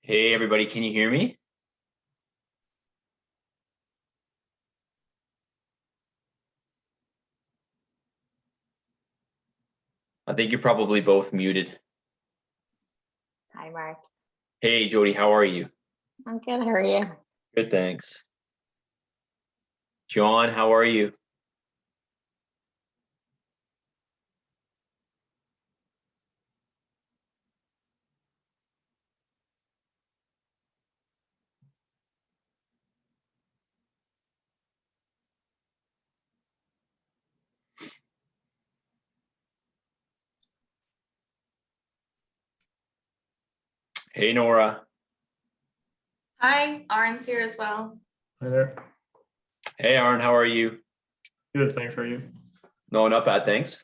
Hey, everybody, can you hear me? I think you're probably both muted. Hi, Mark. Hey, Jody, how are you? I'm good. How are you? Good, thanks. John, how are you? Hey, Nora. Hi, Aaron's here as well. Hi there. Hey, Aaron, how are you? Good, thanks. How are you? No, not bad, thanks.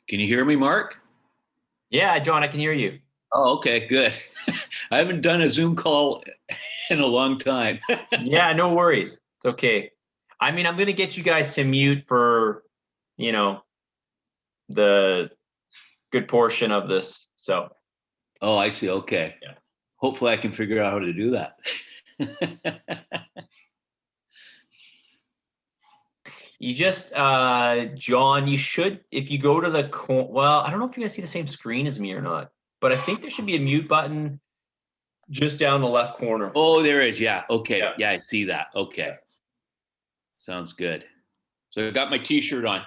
Can you hear me, Mark? Yeah, John, I can hear you. Oh, okay, good. I haven't done a Zoom call in a long time. Yeah, no worries. It's okay. I mean, I'm going to get you guys to mute for, the good portion of this. So, Oh, I see. Okay. Yeah. Hopefully I can figure out how to do that. you just, John, you should, if you go to the, well, I don't know if you guys see the same screen as me or not, but I think there should be a mute button just down the left corner. Oh, there is. Yeah. Okay. Yeah. Yeah, I see that. Okay. Sounds good. So I got my t-shirt on.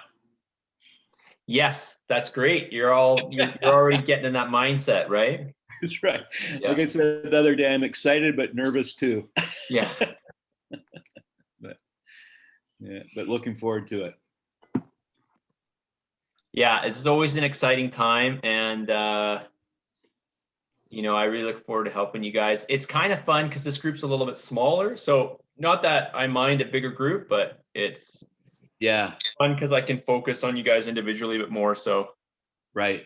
Yes, that's great. You're already getting in that mindset, right? That's right. Yeah. Like I said the other day, I'm excited but nervous too. Yeah. But looking forward to it. Yeah, it's always an exciting time, and I really look forward to helping you guys. It's kind of fun because this group's a little bit smaller, so not that I mind a bigger group, but it's fun because I can focus on you guys individually a bit more. So Right.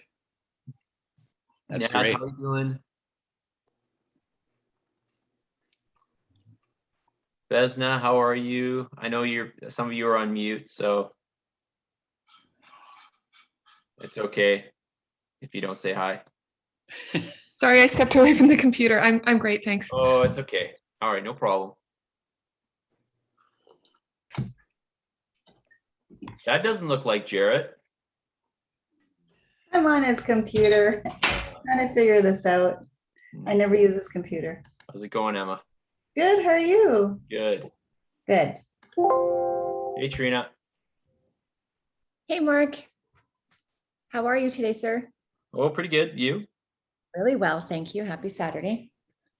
That's Naz, great. how are you doing? Vesna, how are you? I know some of you are on mute, so it's okay if you don't say hi. Sorry, I stepped away from the computer. I'm great, thanks. Oh, it's okay. All right, no problem. That doesn't look like Jarrett. I'm on his computer, trying to figure this out. I never use his computer. How's it going, Emma? Good, how are you? Good. Good. Hey, Trina. Hey, Mark. How are you today, sir? Oh, pretty good. You? Really well, thank you. Happy Saturday.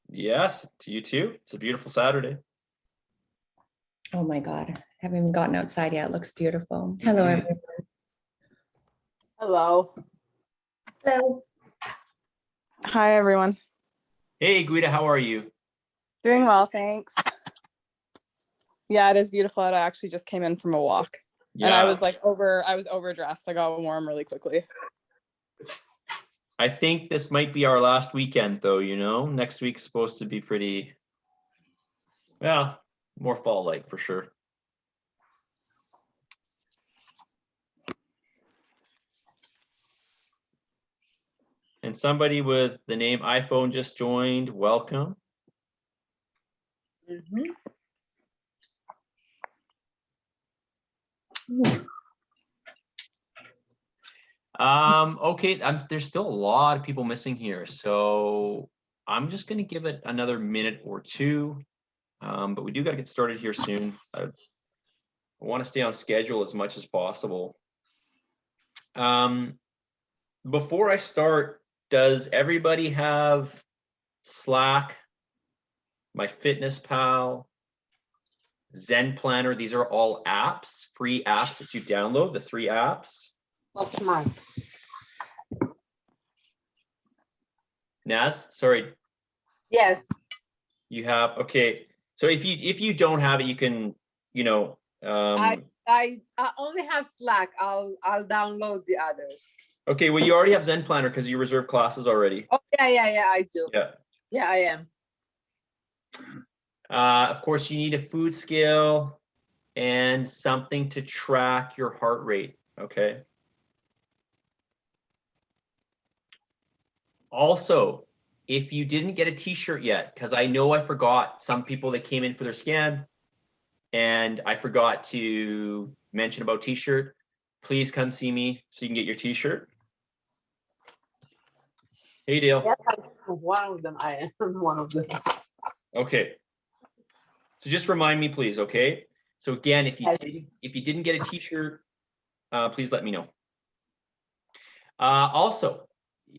Yes, to you too. It's a beautiful Saturday. Oh my God, I haven't even gotten outside yet. It looks beautiful. Hello, everyone. Hello. Hello. Hi, everyone. Hey, Guida, how are you? Doing well, thanks. Yeah, it is beautiful out. I actually just came in from a walk. Yeah. And I was overdressed. I got warm really quickly. I think this might be our last weekend though, Next week's supposed to be pretty, well, more fall-like for sure. And somebody with the name iPhone just joined. Welcome. Okay, there's still a lot of people missing here, so I'm just going to give it another minute or two, but we do got to get started here soon. I want to stay on schedule as much as possible. Before I start, does everybody have Slack, MyFitnessPal, Zen Planner? These are all apps, free apps that you download, the 3 apps. What's mine? Naz, sorry. Yes. You have, okay. So if you don't have it, you can, I only have Slack. I'll download the others. Okay, well, you already have Zen Planner because you reserved classes already. Oh, yeah, I do. Yeah. Yeah, I am. Of course, you need a food scale and something to track your heart rate, okay? Also, if you didn't get a t-shirt yet, because I know I forgot some people that came in for their scan and I forgot to mention about t-shirt, please come see me so you can get your t-shirt. Hey, Dale. Yes, one of them. I am one of them. Okay. So just remind me, please, okay? So again, if you didn't get a t-shirt, please let me know. Also,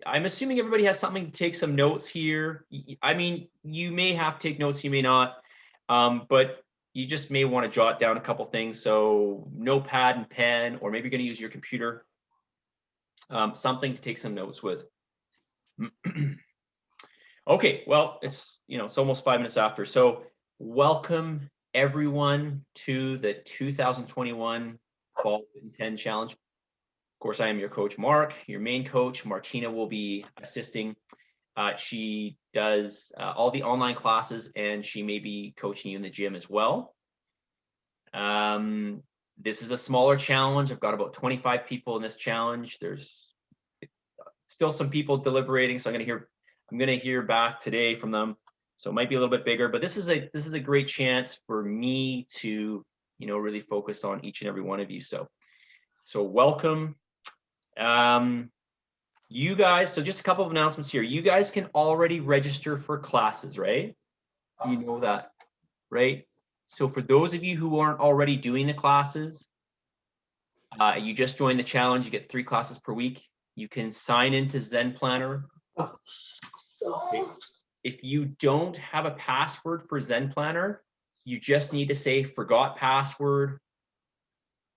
I'm assuming everybody has something to take some notes here. I mean, you may have to take notes, you may not, but you just may want to jot down a couple things. So notepad and pen, or maybe you're going to use your computer, something to take some notes with. Okay, well, it's almost 5 minutes after. So welcome everyone to the 2021 Fall Fitin 10 Challenge. Of course, I am your coach, Mark, your main coach. Martina will be assisting. She does all the online classes, and she may be coaching you in the gym as well. This is a smaller challenge. I've got about 25 people in this challenge. There's still some people deliberating, so I'm gonna hear back today from them. So it might be a little bit bigger, but this is a great chance for me to really focus on each and every one of you. So welcome. You guys, so just a couple of announcements here. You guys can already register for classes, right? You know that, right? So for those of you who aren't already doing the classes, you just joined the challenge, you get 3 classes per week. You can sign into Zen Planner. Okay. If you don't have a password for Zen Planner, you just need to say forgot password.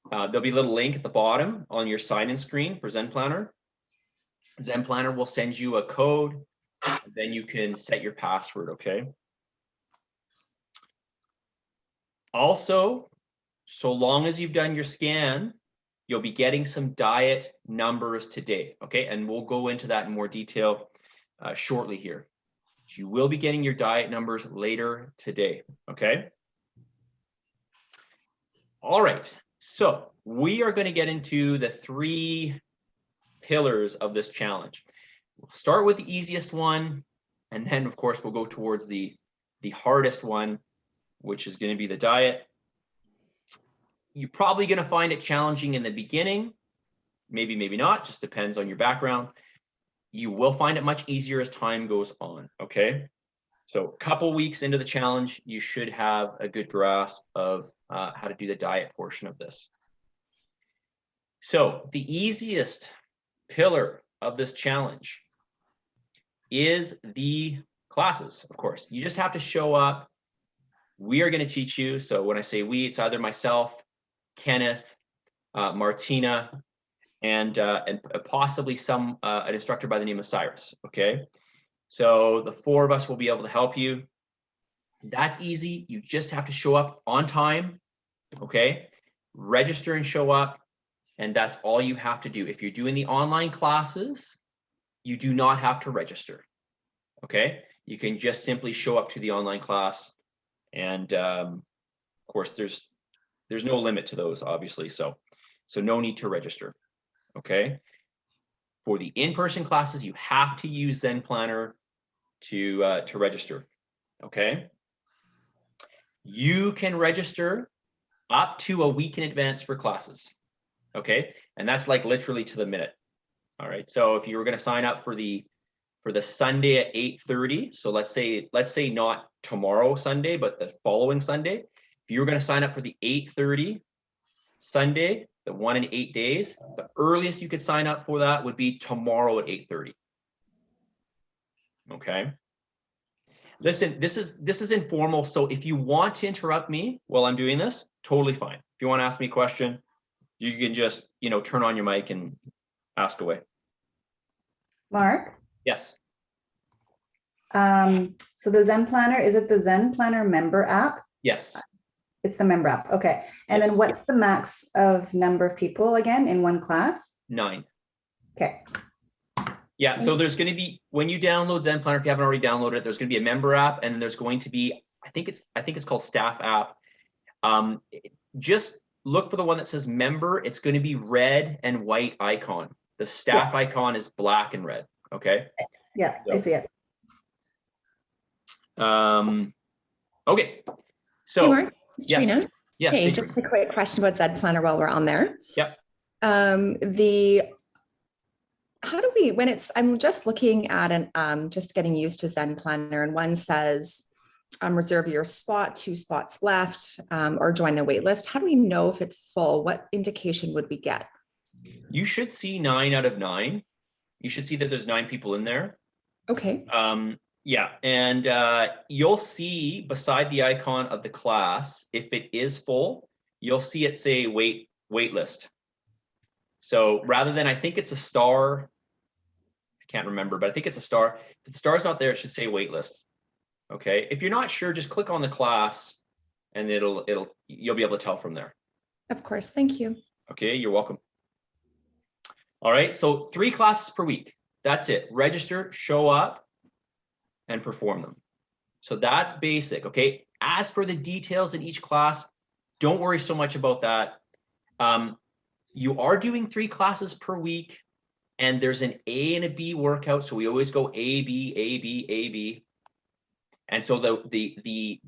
There'll be a little link at the bottom on your sign-in screen for Zen Planner. Zen Planner will send you a code, and then you can set your password, okay? Also, so long as you've done your scan, you'll be getting some diet numbers today, okay? And we'll go into that in more detail shortly here. You will be getting your diet numbers later today, okay? All right, so we are going to get into the 3 pillars of this challenge. We'll start with the easiest one, and then of course we'll go towards the hardest one, which is going to be the diet. You're probably going to find it challenging in the beginning, maybe not, just depends on your background. You will find it much easier as time goes on, okay? So a couple weeks into the challenge, you should have a good grasp of how to do the diet portion of this. So the easiest pillar of this challenge is the classes, of course. You just have to show up. We are going to teach you. So when I say we, it's either myself, Kenneth, Martina, and possibly an instructor by the name of Cyrus, okay? So the 4 of us will be able to help you. That's easy. You just have to show up on time, okay? Register and show up, and that's all you have to do. If you're doing the online classes, you do not have to register, okay? You can just simply show up to the online class, and of course, there's no limit to those, obviously, so no need to register, okay? For the in-person classes, you have to use Zen Planner to register, okay? You can register up to a week in advance for classes, okay? And that's like literally to the minute. All right, so if you were going to sign up for the Sunday at 8:30, so let's say not tomorrow Sunday, but the following Sunday, if you were going to sign up for the 8:30 Sunday, the 1 in 8 days, the earliest you could sign up for that would be tomorrow at 8:30. Okay. Listen, this is informal, so if you want to interrupt me while I'm doing this, totally fine. If you want to ask me a question, you can just turn on your mic and ask away. Mark? Yes. So the Zen Planner, is it the Zen Planner member app? Yes. It's the member app. Okay. And then what's the max of number of people again in one class? 9. Okay. Yeah, so there's going to be, when you download Zen Planner, if you haven't already downloaded it, there's going to be a member app, and then there's going to be, I think it's called Staff app. Just look for the one that says member. It's going to be red and white icon. The staff icon is black and red. Okay. Yeah, So, I see it. Okay. So Hey, Mark, this is yes. Trina. Yes. Hey, hey, just Trina. a quick question about Zed Planner while we're on there. Yep. How do we, when it's, I'm just looking at just getting used to Zen Planner, and one says, reserve your spot, 2 spots left, or join the wait list. How do we know if it's full? What indication would we get? You should see 9 out of 9. You should see that there's 9 people in there. Okay. Yeah, and you'll see beside the icon of the class, if it is full, you'll see it say wait list. So rather than, I think it's a star, I can't remember, but I think it's a star. If the star's not there, it should say wait list. Okay, if you're not sure, just click on the class and you'll be able to tell from there. Of course, thank you. Okay, you're welcome. All right, so 3 classes per week. That's it. Register, show up, and perform them. So that's basic, okay? As for the details in each class, don't worry so much about that. You are doing 3 classes per week, and there's an A and a B workout. So we always go A, B, A, B, A, B. And so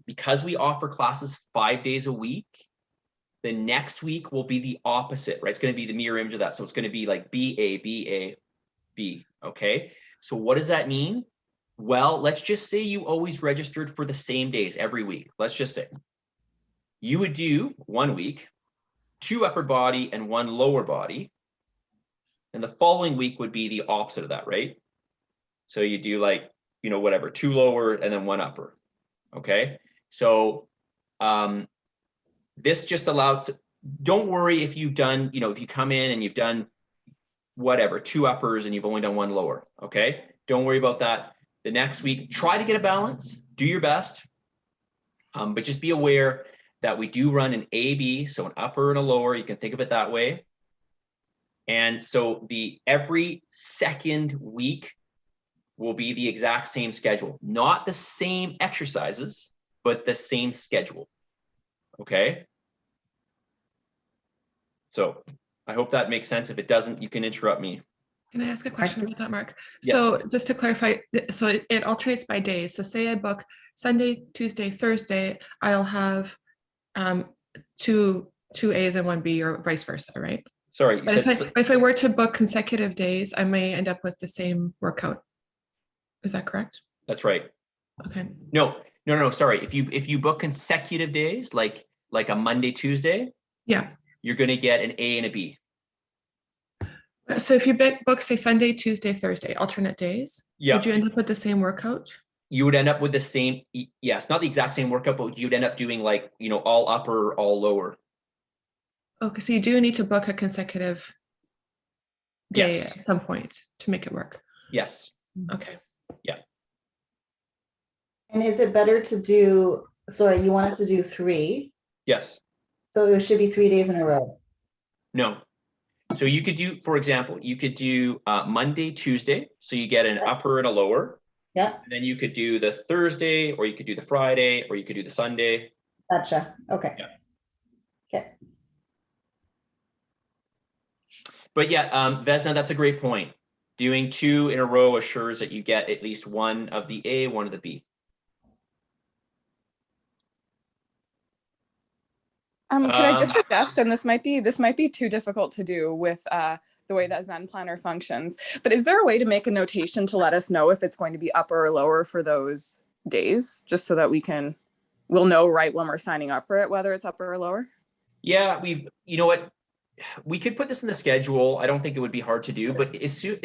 because we offer classes 5 days a week, the next week will be the opposite, right? It's going to be the mirror image of that. So it's going to be like B, A, B, A, B, okay? So what does that mean? Well, let's just say you always registered for the same days every week. Let's just say you would do 1 week, 2 upper body and 1 lower body. And the following week would be the opposite of that, right? So you do like, whatever, 2 lower and then 1 upper. Okay. So this just allows, don't worry if you've done, if you come in and you've done whatever, 2 uppers and you've only done 1 lower. Okay. Don't worry about that. The next week, try to get a balance, do your best. But just be aware that we do run an A, B, so an upper and a lower. You can think of it that way. And so every second week will be the exact same schedule, not the same exercises, but the same schedule. Okay. So I hope that makes sense. If it doesn't, you can interrupt me. Can I ask a question about that, Mark? Yes. So just to clarify, so it alternates by days. So say I book Sunday, Tuesday, Thursday, I'll have two A's and 1 B, or vice versa, right? Sorry. But if I were to book consecutive days, I may end up with the same workout. Is that correct? That's right. Okay. No. Sorry. If you book consecutive days, like a Monday, Tuesday, Yeah. you're going to get an A and a B. So if you book, say, Sunday, Tuesday, Thursday, alternate days, Yeah. would you end up with the same workout? You would end up with the same, yes, not the exact same workout, but you'd end up doing like, all upper, all lower. Okay, so you do need to book a consecutive day Yes. at some point to make it work. Yes. Okay. And is it better to do, sorry, you want us to do 3? Yes. So it should be 3 days in a row. No. So you could do, for example, you could do Monday, Tuesday. So you get an upper and a lower. Yeah. And then you could do the Thursday, or you could do the Friday, or you could do the Sunday. Gotcha. Okay. Yeah. Okay. But yeah, Vesna, that's a great point. Doing 2 in a row assures that you get at least 1 of the A, 1 of the B. Can I just suggest, and this might be too difficult to do with the way that Zen Planner functions, but is there a way to make a notation to let us know if it's going to be upper or lower for those days, just so that we'll know right when we're signing up for it, whether it's upper or lower? Yeah, you know what? We could put this in the schedule. I don't think it would be hard to do, but as soon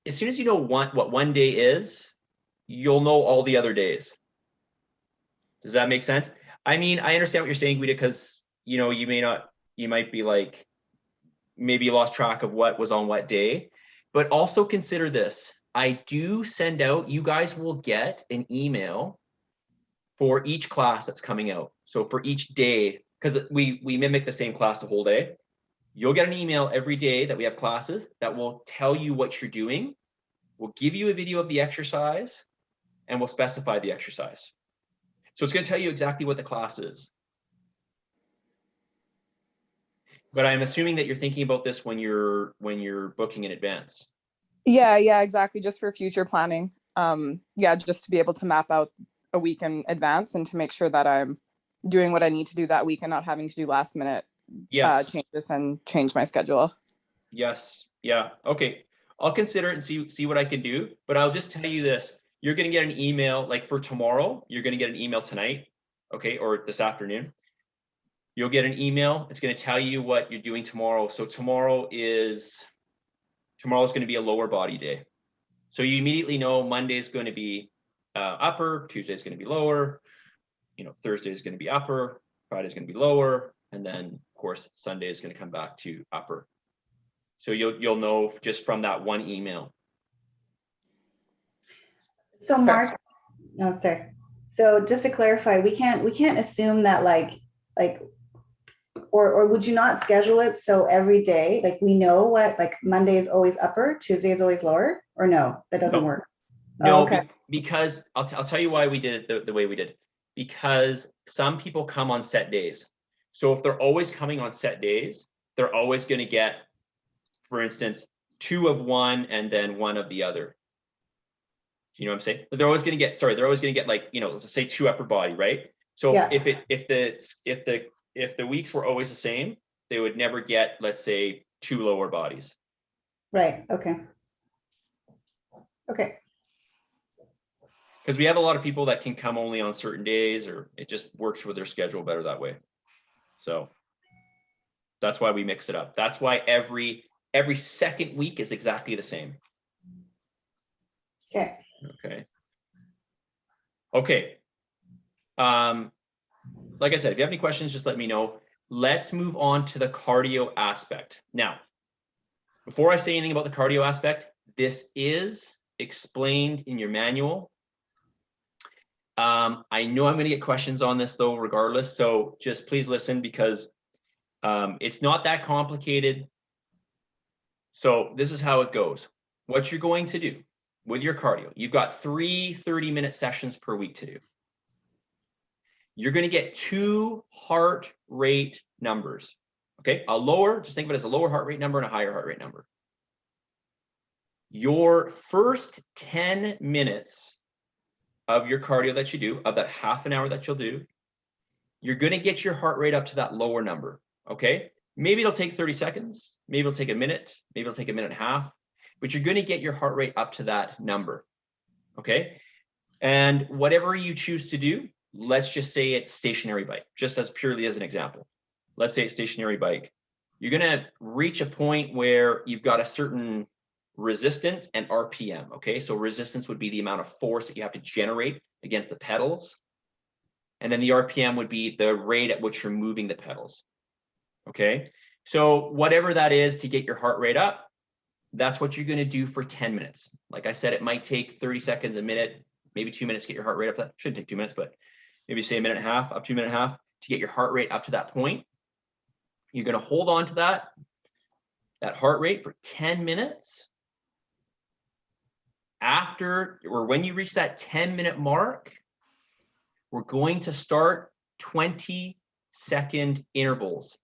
as you know what one day is, you'll know all the other days. Does that make sense? I mean, I understand what you're saying, Guida, because you might be like, maybe you lost track of what was on what day, but also consider this. I do send out, you guys will get an email for each class that's coming out. So for each day, because we mimic the same class the whole day, you'll get an email every day that we have classes that will tell you what you're doing. We'll give you a video of the exercise and we'll specify the exercise. So it's going to tell you exactly what the class is. But I'm assuming that you're thinking about this when you're booking in advance. Yeah, exactly. Just for future planning. Yeah, just to be able to map out a week in advance and to make sure that I'm doing what I need to do that week and not having to do last minute changes and change my schedule. Yes. Yeah. Okay. I'll consider it and see what I can do. But I'll just tell you this. You're going to get an email, like for tomorrow, you're going to get an email tonight, okay, or this afternoon. You'll get an email. It's going to tell you what you're doing tomorrow. So tomorrow is going to be a lower body day. So you immediately know Monday is going to be upper, Tuesday is going to be lower, Thursday is going to be upper, Friday is going to be lower, and then of course Sunday is going to come back to upper. So you'll know just from that one email. So Mark, no, sorry. So just to clarify, we can't assume that or would you not schedule it so every day, like we know what, like Monday is always upper, Tuesday is always lower, or no, that doesn't work? No, oh, okay. Because I'll tell you why we did it the way we did. Because some people come on set days. So if they're always coming on set days, they're always going to get, for instance, 2 of one and then 1 of the other. Do you know what I'm saying? They're always going to get like, let's say 2 upper body, right? So Yeah. if the weeks were always the same, they would never get, let's say, 2 lower bodies. Right. Okay. Okay. Because we have a lot of people that can come only on certain days, or it just works with their schedule better that way. So that's why we mix it up. That's why every second week is exactly the same. Okay. Okay. Like I said, if you have any questions, just let me know. Let's move on to the cardio aspect. Now, before I say anything about the cardio aspect, this is explained in your manual. I know I'm going to get questions on this though, regardless. So just please listen, because it's not that complicated. So this is how it goes. What you're going to do with your cardio, you've got 3 30-minute sessions per week to do. You're going to get 2 heart rate numbers. Okay, just think of it as a lower heart rate number and a higher heart rate number. Your first 10 minutes of your cardio that you do, of that half an hour that you'll do, you're going to get your heart rate up to that lower number. Okay, maybe it'll take 30 seconds, maybe it'll take a minute, maybe it'll take a minute and a half, but you're going to get your heart rate up to that number. Okay, and whatever you choose to do, let's just say it's stationary bike, just as purely as an example. Let's say it's stationary bike. You're going to reach a point where you've got a certain resistance and RPM. Okay, so resistance would be the amount of force that you have to generate against the pedals. And then the RPM would be the rate at which you're moving the pedals. Okay, so whatever that is to get your heart rate up, that's what you're going to do for 10 minutes. Like I said, it might take 30 seconds, a minute, maybe 2 minutes to get your heart rate up. That shouldn't take 2 minutes, but maybe say a minute and a half, up to a minute and a half to get your heart rate up to that point. You're going to hold on to that heart rate for 10 minutes. After, or when you reach that 10-minute mark, we're going to start 20-second intervals.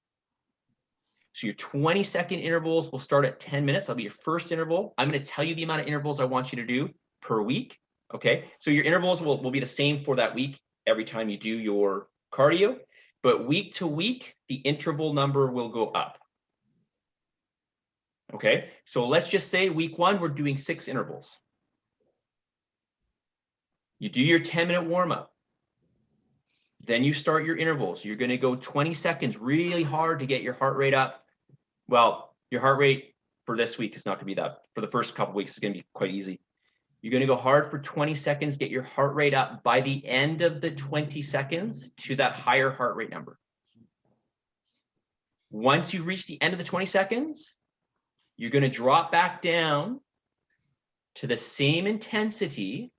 So your 20-second intervals will start at 10 minutes. That'll be your first interval. I'm going to tell you the amount of intervals I want you to do per week. Okay, so your intervals will be the same for that week every time you do your cardio, but week to week, the interval number will go up. Okay, so let's just say week 1, we're doing 6 intervals. You do your 10-minute warm-up. Then you start your intervals. You're going to go 20 seconds really hard to get your heart rate up. Well, your heart rate for this week is not going to be that. For the first couple of weeks, it's going to be quite easy. You're going to go hard for 20 seconds, get your heart rate up by the end of the 20 seconds to that higher heart rate number. Once you reach the end of the 20 seconds, you're going to drop back down to the same intensity.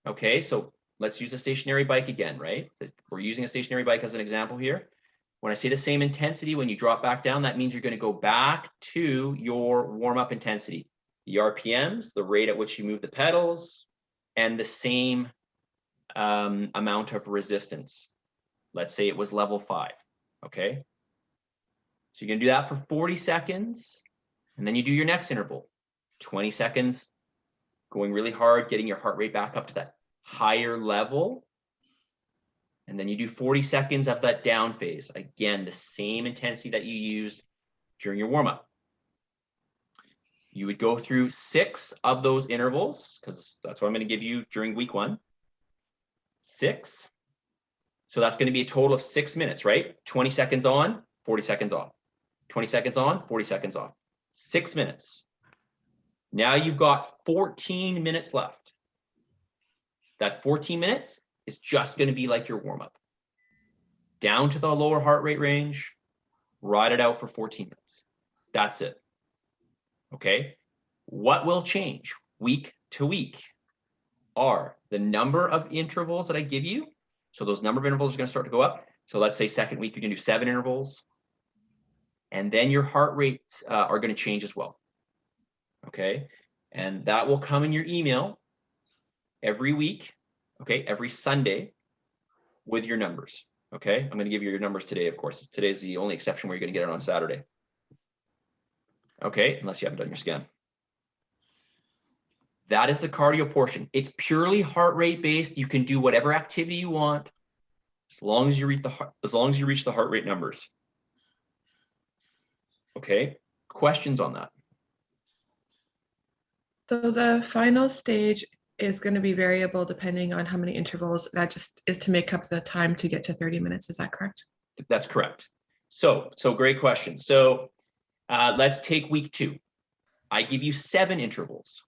Okay, so let's use a stationary bike again, right? We're using a stationary bike as an example here. When I say the same intensity, when you drop back down, that means you're going to go back to your warm-up intensity. The RPMs, the rate at which you move the pedals, and the same amount of resistance. Let's say it was level 5, okay? So you're going to do that for 40 seconds, and then you do your next interval. 20 seconds, going really hard, getting your heart rate back up to that higher level. And then you do 40 seconds of that down phase. Again, the same intensity that you used during your warm-up. You would go through 6 of those intervals, because that's what I'm going to give you during week 1. 6. So that's going to be a total of 6 minutes, right? 20 seconds on, 40 seconds off. 20 seconds on, 40 seconds off. 6 minutes. Now you've got 14 minutes left. That 14 minutes is just going to be like your warm-up. Down to the lower heart rate range, ride it out for 14 minutes. That's it. Okay? What will change week to week are the number of intervals that I give you. So those number of intervals are going to start to go up. So let's say second week, you can do 7 intervals. And then your heart rates are going to change as well. Okay? And that will come in your email every week. Okay, every Sunday with your numbers. Okay, I'm going to give you your numbers today, of course. Today's the only exception where you're going to get it on Saturday. Okay, unless you haven't done your scan. That is the cardio portion. It's purely heart rate based. You can do whatever activity you want as long as you reach the heart rate numbers. Okay, questions on that? So the final stage is going to be variable depending on how many intervals. That just is to make up the time to get to 30 minutes. Is that correct? That's correct. So great question. So let's take week 2. I give you 7 intervals.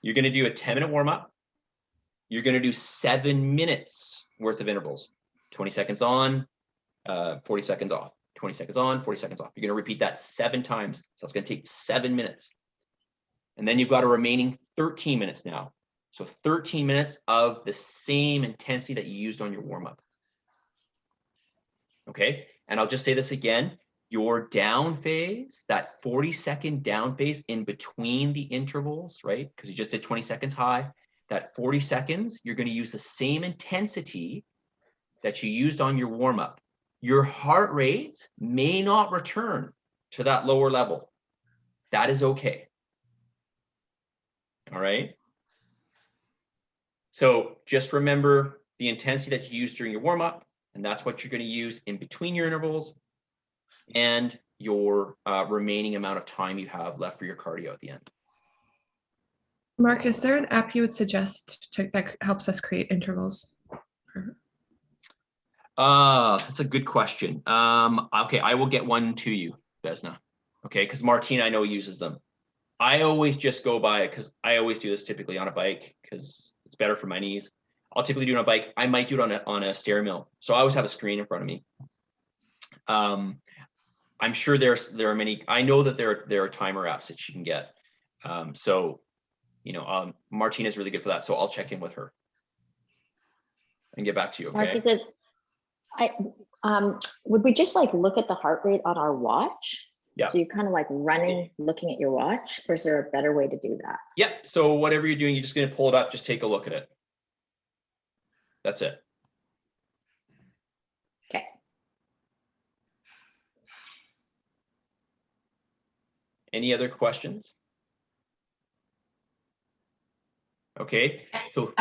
You're going to do a 10-minute warm-up. You're going to do 7 minutes worth of intervals. 20 seconds on, 40 seconds off. 20 seconds on, 40 seconds off. You're going to repeat that 7 times. So it's going to take 7 minutes. And then you've got a remaining 13 minutes now. So 13 minutes of the same intensity that you used on your warm-up. Okay, and I'll just say this again. Your down phase, that 40-second down phase in between the intervals, right? Because you just did 20 seconds high. That 40 seconds, you're going to use the same intensity that you used on your warm-up. Your heart rate may not return to that lower level. That is okay. All right. So just remember the intensity that you used during your warm-up, and that's what you're going to use in between your intervals and your remaining amount of time you have left for your cardio at the end. Mark, is there an app you would suggest that helps us create intervals? That's a good question. Okay, I will get one to you, Vesna. Okay, because Martina I know uses them. I always just go by it because I always do this typically on a bike because it's better for my knees. I'll typically do it on a bike. I might do it on a steering wheel. So I always have a screen in front of me. I'm sure there are many. I know that there are timer apps that you can get. So, Martina's really good for that. So I'll check in with her and get back to you. Okay. Mark, would we just look at the heart rate on our watch? Yeah. So you're kind of running, looking at your watch, or is there a better way to do that? Yeah. So whatever you're doing, you're just going to pull it up. Just take a look at it. That's it. Okay. Any other questions? Okay. So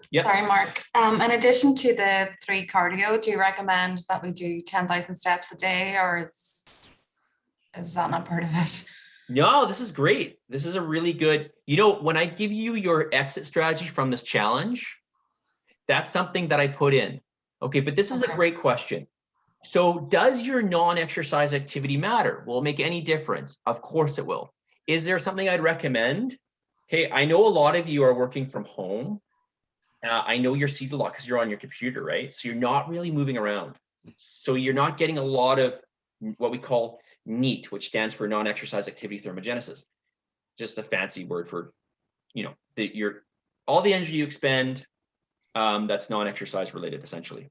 yeah. Sorry, Mark. In addition to the 3 cardio, do you recommend that we do 10,000 steps a day, or is that not part of it? No, this is great. This is a really good, when I give you your exit strategy from this challenge, that's something that I put in. Okay, but this is a great question. So does your non-exercise activity matter? Will it make any difference? Of course it will. Is there something I'd recommend? Okay, I know a lot of you are working from home. I know you're seated a lot because you're on your computer, right? So you're not really moving around. So you're not getting a lot of what we call NEAT, which stands for non-exercise activity thermogenesis. Just a fancy word for, all the energy you expend that's non-exercise related, essentially.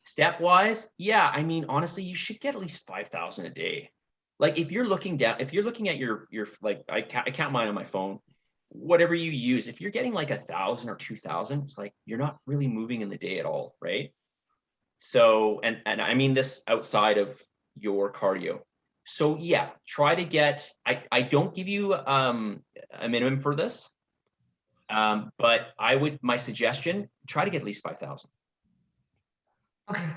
Step-wise, yeah, I mean, honestly, you should get at least 5,000 a day. Like if you're looking at your like, I count mine on my phone, whatever you use, if you're getting like 1,000 or 2,000, it's like you're not really moving in the day at all, right? So, and I mean this outside of your cardio. So yeah, try to get, I don't give you a minimum for this, but my suggestion, try to get at least 5,000. Okay.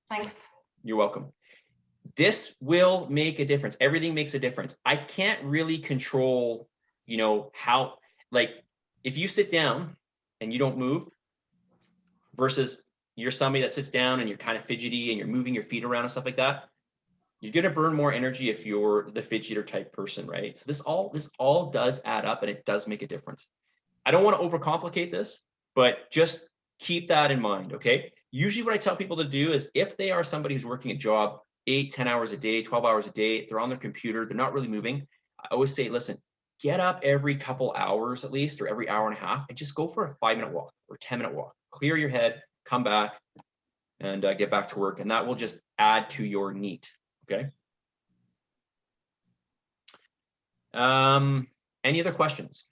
Thanks. You're welcome. This will make a difference. Everything makes a difference. I can't really control, you know, how, like, if you sit down and you don't move versus you're somebody that sits down and you're kind of fidgety and you're moving your feet around and stuff like that, you're going to burn more energy if you're the fidgeter type person, right? So this all does add up, and it does make a difference. I don't want to overcomplicate this, but just keep that in mind, okay? Usually what I tell people to do is if they are somebody who's working a job 8, 10 hours a day, 12 hours a day, they're on their computer, they're not really moving, I always say, listen, get up every couple hours at least, or every hour and a half, and just go for a 5-minute walk or 10-minute walk. Clear your head, come back, and get back to work. And that will just add to your NEAT, okay? Any other questions?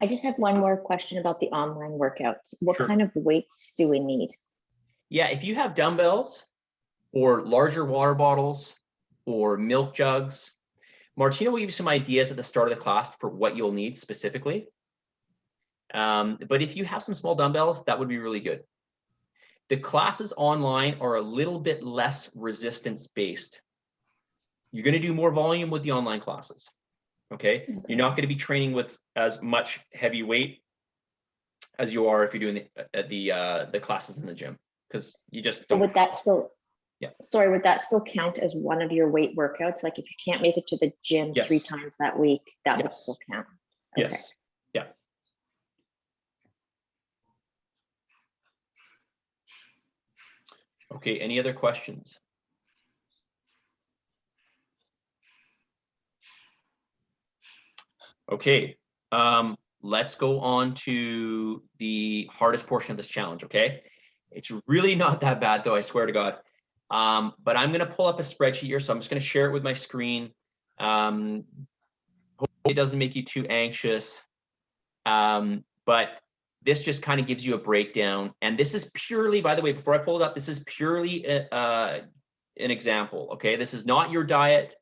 I just have one more question about the online workouts. What Sure. kind of weights do we need? Yeah, if you have dumbbells or larger water bottles or milk jugs, Martina will give you some ideas at the start of the class for what you'll need specifically. But if you have some small dumbbells, that would be really good. The classes online are a little bit less resistance based. You're going to do more volume with the online classes. Okay. You're not going to be training with as much heavy weight as you are if you're doing the classes in the gym, because you just don't. Would that still, yeah. Sorry, would that still count as one of your weight workouts? Like if you can't make it to the gym Yes. 3 times that week, that would Yes. still count. Okay. Yes. Yeah. Okay. Any other questions? Okay. Let's go on to the hardest portion of this challenge. Okay. It's really not that bad though, I swear to God. But I'm going to pull up a spreadsheet here. So I'm just going to share it with my screen. Hopefully it doesn't make you too anxious. But this just kind of gives you a breakdown. And this is purely, by the way, before I pull it up, this is purely an example. Okay. This is not your diet.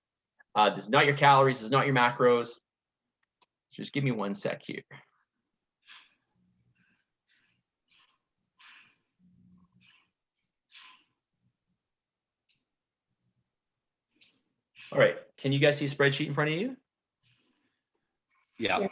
This is not your calories. This is not your macros. Just give me 1 sec here. All right, can you guys see a spreadsheet in front of you? Yeah.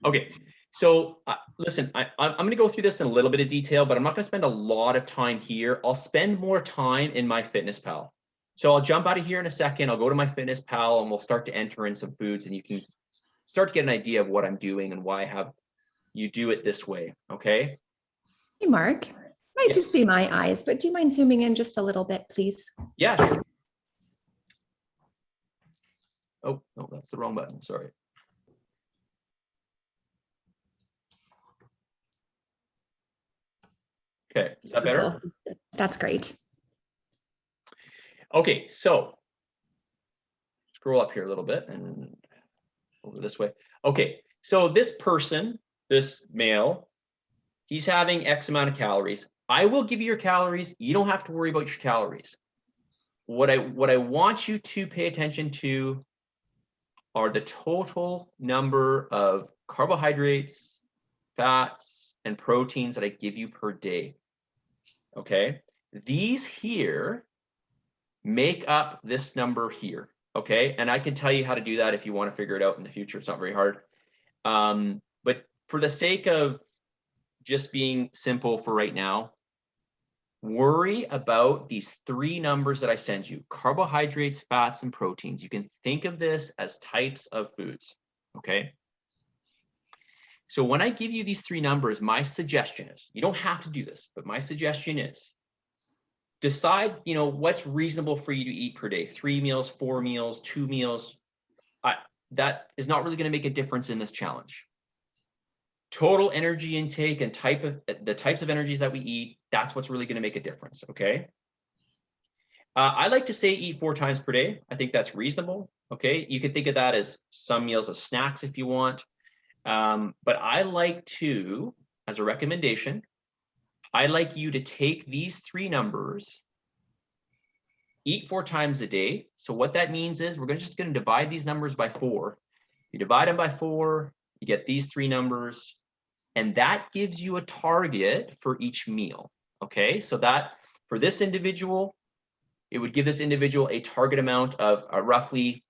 Okay, so listen, I'm going to go through this in a little bit of detail, but I'm not going to spend a lot of time here. I'll spend more time in my Fitness-Pal. So I'll jump out of here in a second. I'll go to my Fitness-Pal and we'll start to enter in some foods, and you can start to get an idea of what I'm doing and why I have you do it this way, okay? Hey, Mark, might just be my eyes, but do you mind zooming in just a little bit, please? Yeah, sure. Oh, no, that's the wrong button, sorry. Okay, is that better? That's great. Okay, so scroll up here a little bit and over this way. Okay, so this person, this male, he's having X amount of calories. I will give you your calories. You don't have to worry about your calories. What I want you to pay attention to are the total number of carbohydrates, fats, and proteins that I give you per day. Okay, these here make up this number here. Okay, and I can tell you how to do that if you want to figure it out in the future. It's not very hard. But for the sake of just being simple for right now, worry about these 3 numbers that I send you: carbohydrates, fats, and proteins. You can think of this as types of foods. Okay. So when I give you these 3 numbers, my suggestion is, you don't have to do this, but my suggestion is decide, what's reasonable for you to eat per day. 3 meals, 4 meals, 2 meals. That is not really going to make a difference in this challenge. total energy intake and the types of energies that we eat, that's what's really going to make a difference. Okay. I like to say eat 4 times per day. I think that's reasonable. Okay. You could think of that as some meals as snacks if you want. But I like to, as a recommendation, I like you to take these 3 numbers, eat 4 times a day. So what that means is we're just going to divide these numbers by 4. You divide them by 4, you get these 3 numbers, and that gives you a target for each meal. Okay, so that for this individual, it would give this individual a target amount of roughly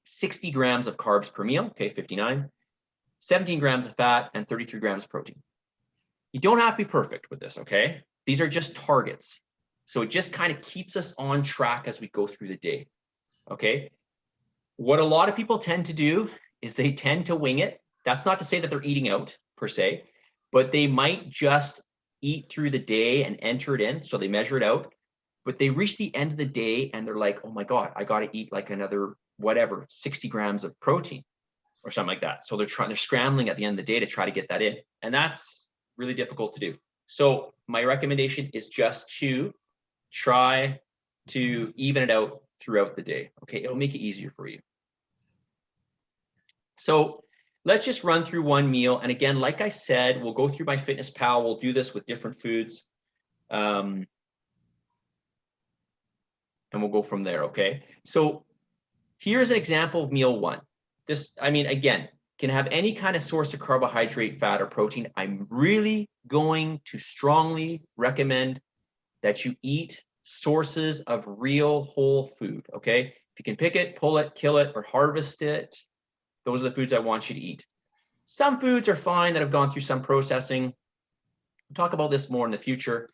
60 grams of carbs per meal. Okay, 59, 17 grams of fat, and 33 grams of protein. You don't have to be perfect with this, okay? These are just targets. So it just kind of keeps us on track as we go through the day, okay? What a lot of people tend to do is they tend to wing it. That's not to say that they're eating out per se, but they might just eat through the day and enter it in. So they measure it out, but they reach the end of the day and they're like, oh my God, I got to eat like another, whatever, 60 grams of protein or something like that. So they're scrambling at the end of the day to try to get that in. And that's really difficult to do. So my recommendation is just to try to even it out throughout the day. Okay, it'll make it easier for you. So let's just run through one meal. And again, like I said, we'll go through my FitnessPal. We'll do this with different foods. And we'll go from there, okay? So here's an example of meal 1. This, I mean, again, can have any kind of source of carbohydrate, fat, or protein. I'm really going to strongly recommend that you eat sources of real whole food, okay? If you can pick it, pull it, kill it, or harvest it, those are the foods I want you to eat. Some foods are fine that have gone through some processing. We'll talk about this more in the future.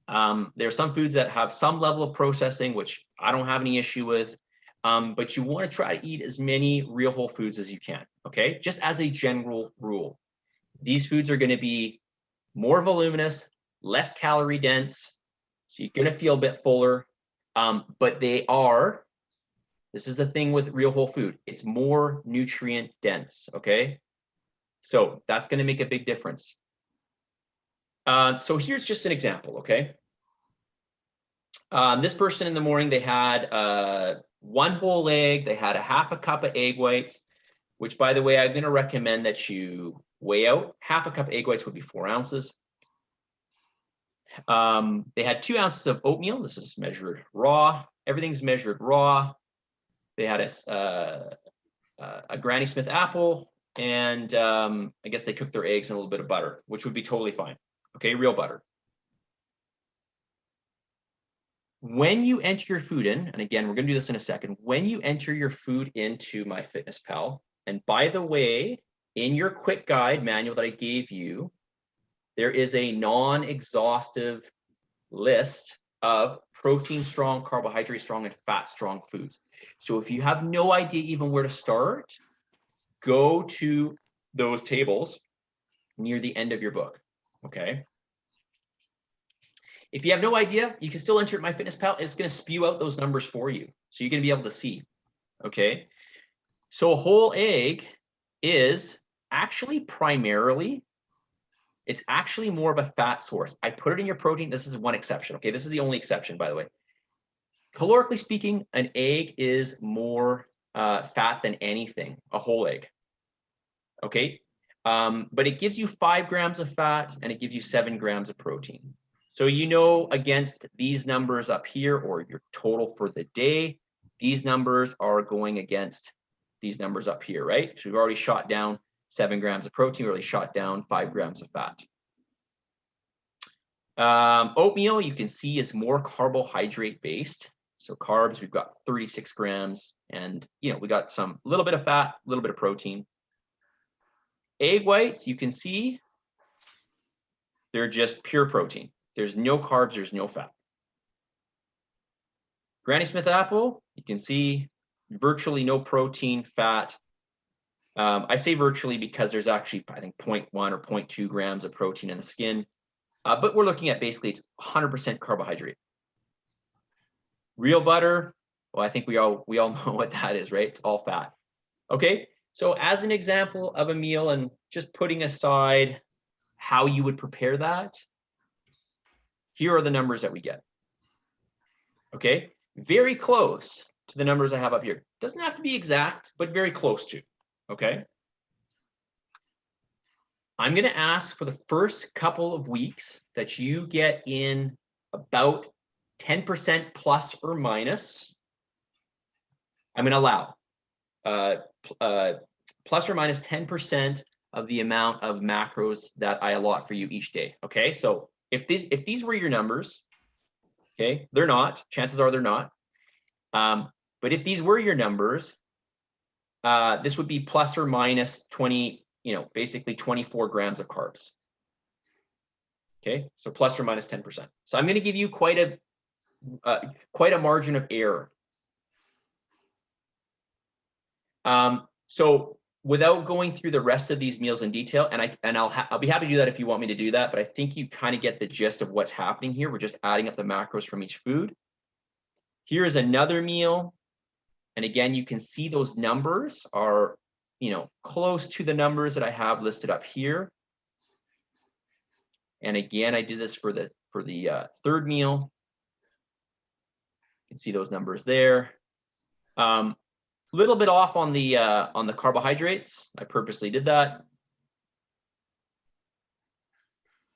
There are some foods that have some level of processing, which I don't have any issue with. But you want to try to eat as many real whole foods as you can, okay? Just as a general rule. These foods are going to be more voluminous, less calorie dense, so you're going to feel a bit fuller, but they are, this is the thing with real whole food, it's more nutrient dense, okay? So that's going to make a big difference. So here's just an example, okay? This person in the morning, they had 1 whole egg, they had a half a cup of egg whites, which by the way, I'm going to recommend that you weigh out. Half a cup of egg whites would be 4 ounces. They had 2 ounces of oatmeal. This is measured raw. Everything's measured raw. They had a Granny Smith apple, and I guess they cooked their eggs in a little bit of butter, which would be totally fine. Okay, real butter. When you enter your food in, and again, we're going to do this in a second, when you enter your food into my FitnessPal, and by the way, in your quick guide manual that I gave you, there is a non-exhaustive list of protein strong, carbohydrate strong, and fat strong foods. So if you have no idea even where to start, go to those tables near the end of your book, okay? If you have no idea, you can still enter it in MyFitnessPal. It's going to spew out those numbers for you. So you're going to be able to see, okay? So a whole egg is actually primarily, it's actually more of a fat source. I put it in your protein. This is one exception, okay? This is the only exception, by the way. Calorically speaking, an egg is more fat than anything, a whole egg, okay? But it gives you 5 grams of fat and it gives you 7 grams of protein. So you know against these numbers up here, or your total for the day, these numbers are going against these numbers up here, right? So we've already shot down 7 grams of protein, we already shot down 5 grams of fat. Oatmeal, you can see, is more carbohydrate based. So carbs, we've got 36 grams, and you know, we got some little bit of fat, a little bit of protein. Egg whites, you can see, they're just pure protein. There's no carbs, there's no fat. Granny Smith apple, you can see virtually no protein, fat. I say virtually because there's actually, I think, 0.1 or 0.2 grams of protein in the skin. But we're looking at basically it's 100% carbohydrate. Real butter, well, I think we all know what that is, right? It's all fat. Okay, So as an example of a meal, and just putting aside how you would prepare that, here are the numbers that we get. Okay, very close to the numbers I have up here. Doesn't have to be exact, but very close to. Okay. I'm going to ask for the first couple of weeks that you get in about 10% plus or minus. I'm going to allow plus or minus 10% of the amount of macros that I allot for you each day. Okay, so if these were your numbers, okay, they're not. Chances are they're not. But if these were your numbers, this would be plus or minus 20. Basically 24 grams of carbs. Okay, so plus or minus 10%. So I'm going to give you quite a margin of error. So without going through the rest of these meals in detail, and I'll be happy to do that if you want me to do that, but I think you kind of get the gist of what's happening here. We're just adding up the macros from each food. Here is another meal, and again, you can see those numbers are close to the numbers that I have listed up here. And again, I did this for the third meal. You can see those numbers there. Little bit off on the carbohydrates. I purposely did that.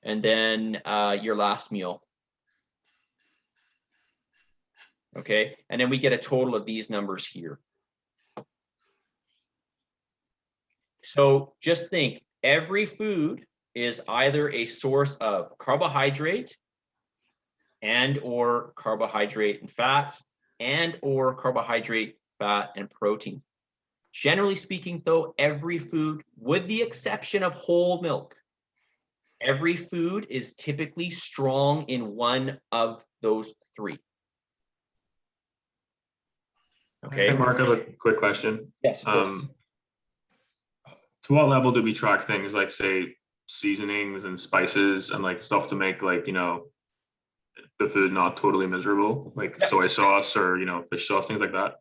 And then your last meal. Okay, and then we get a total of these numbers here. So just think, every food is either a source of carbohydrate and or carbohydrate and fat and or carbohydrate, fat, and protein. Generally speaking, though, every food, with the exception of whole milk, every food is typically strong in one of those three. Okay. Hey, Mark, I have a quick question. Yes. To what level do we track things like, say, seasonings and spices and like stuff to make like, the food not totally miserable, like soy sauce or, fish sauce, things like that?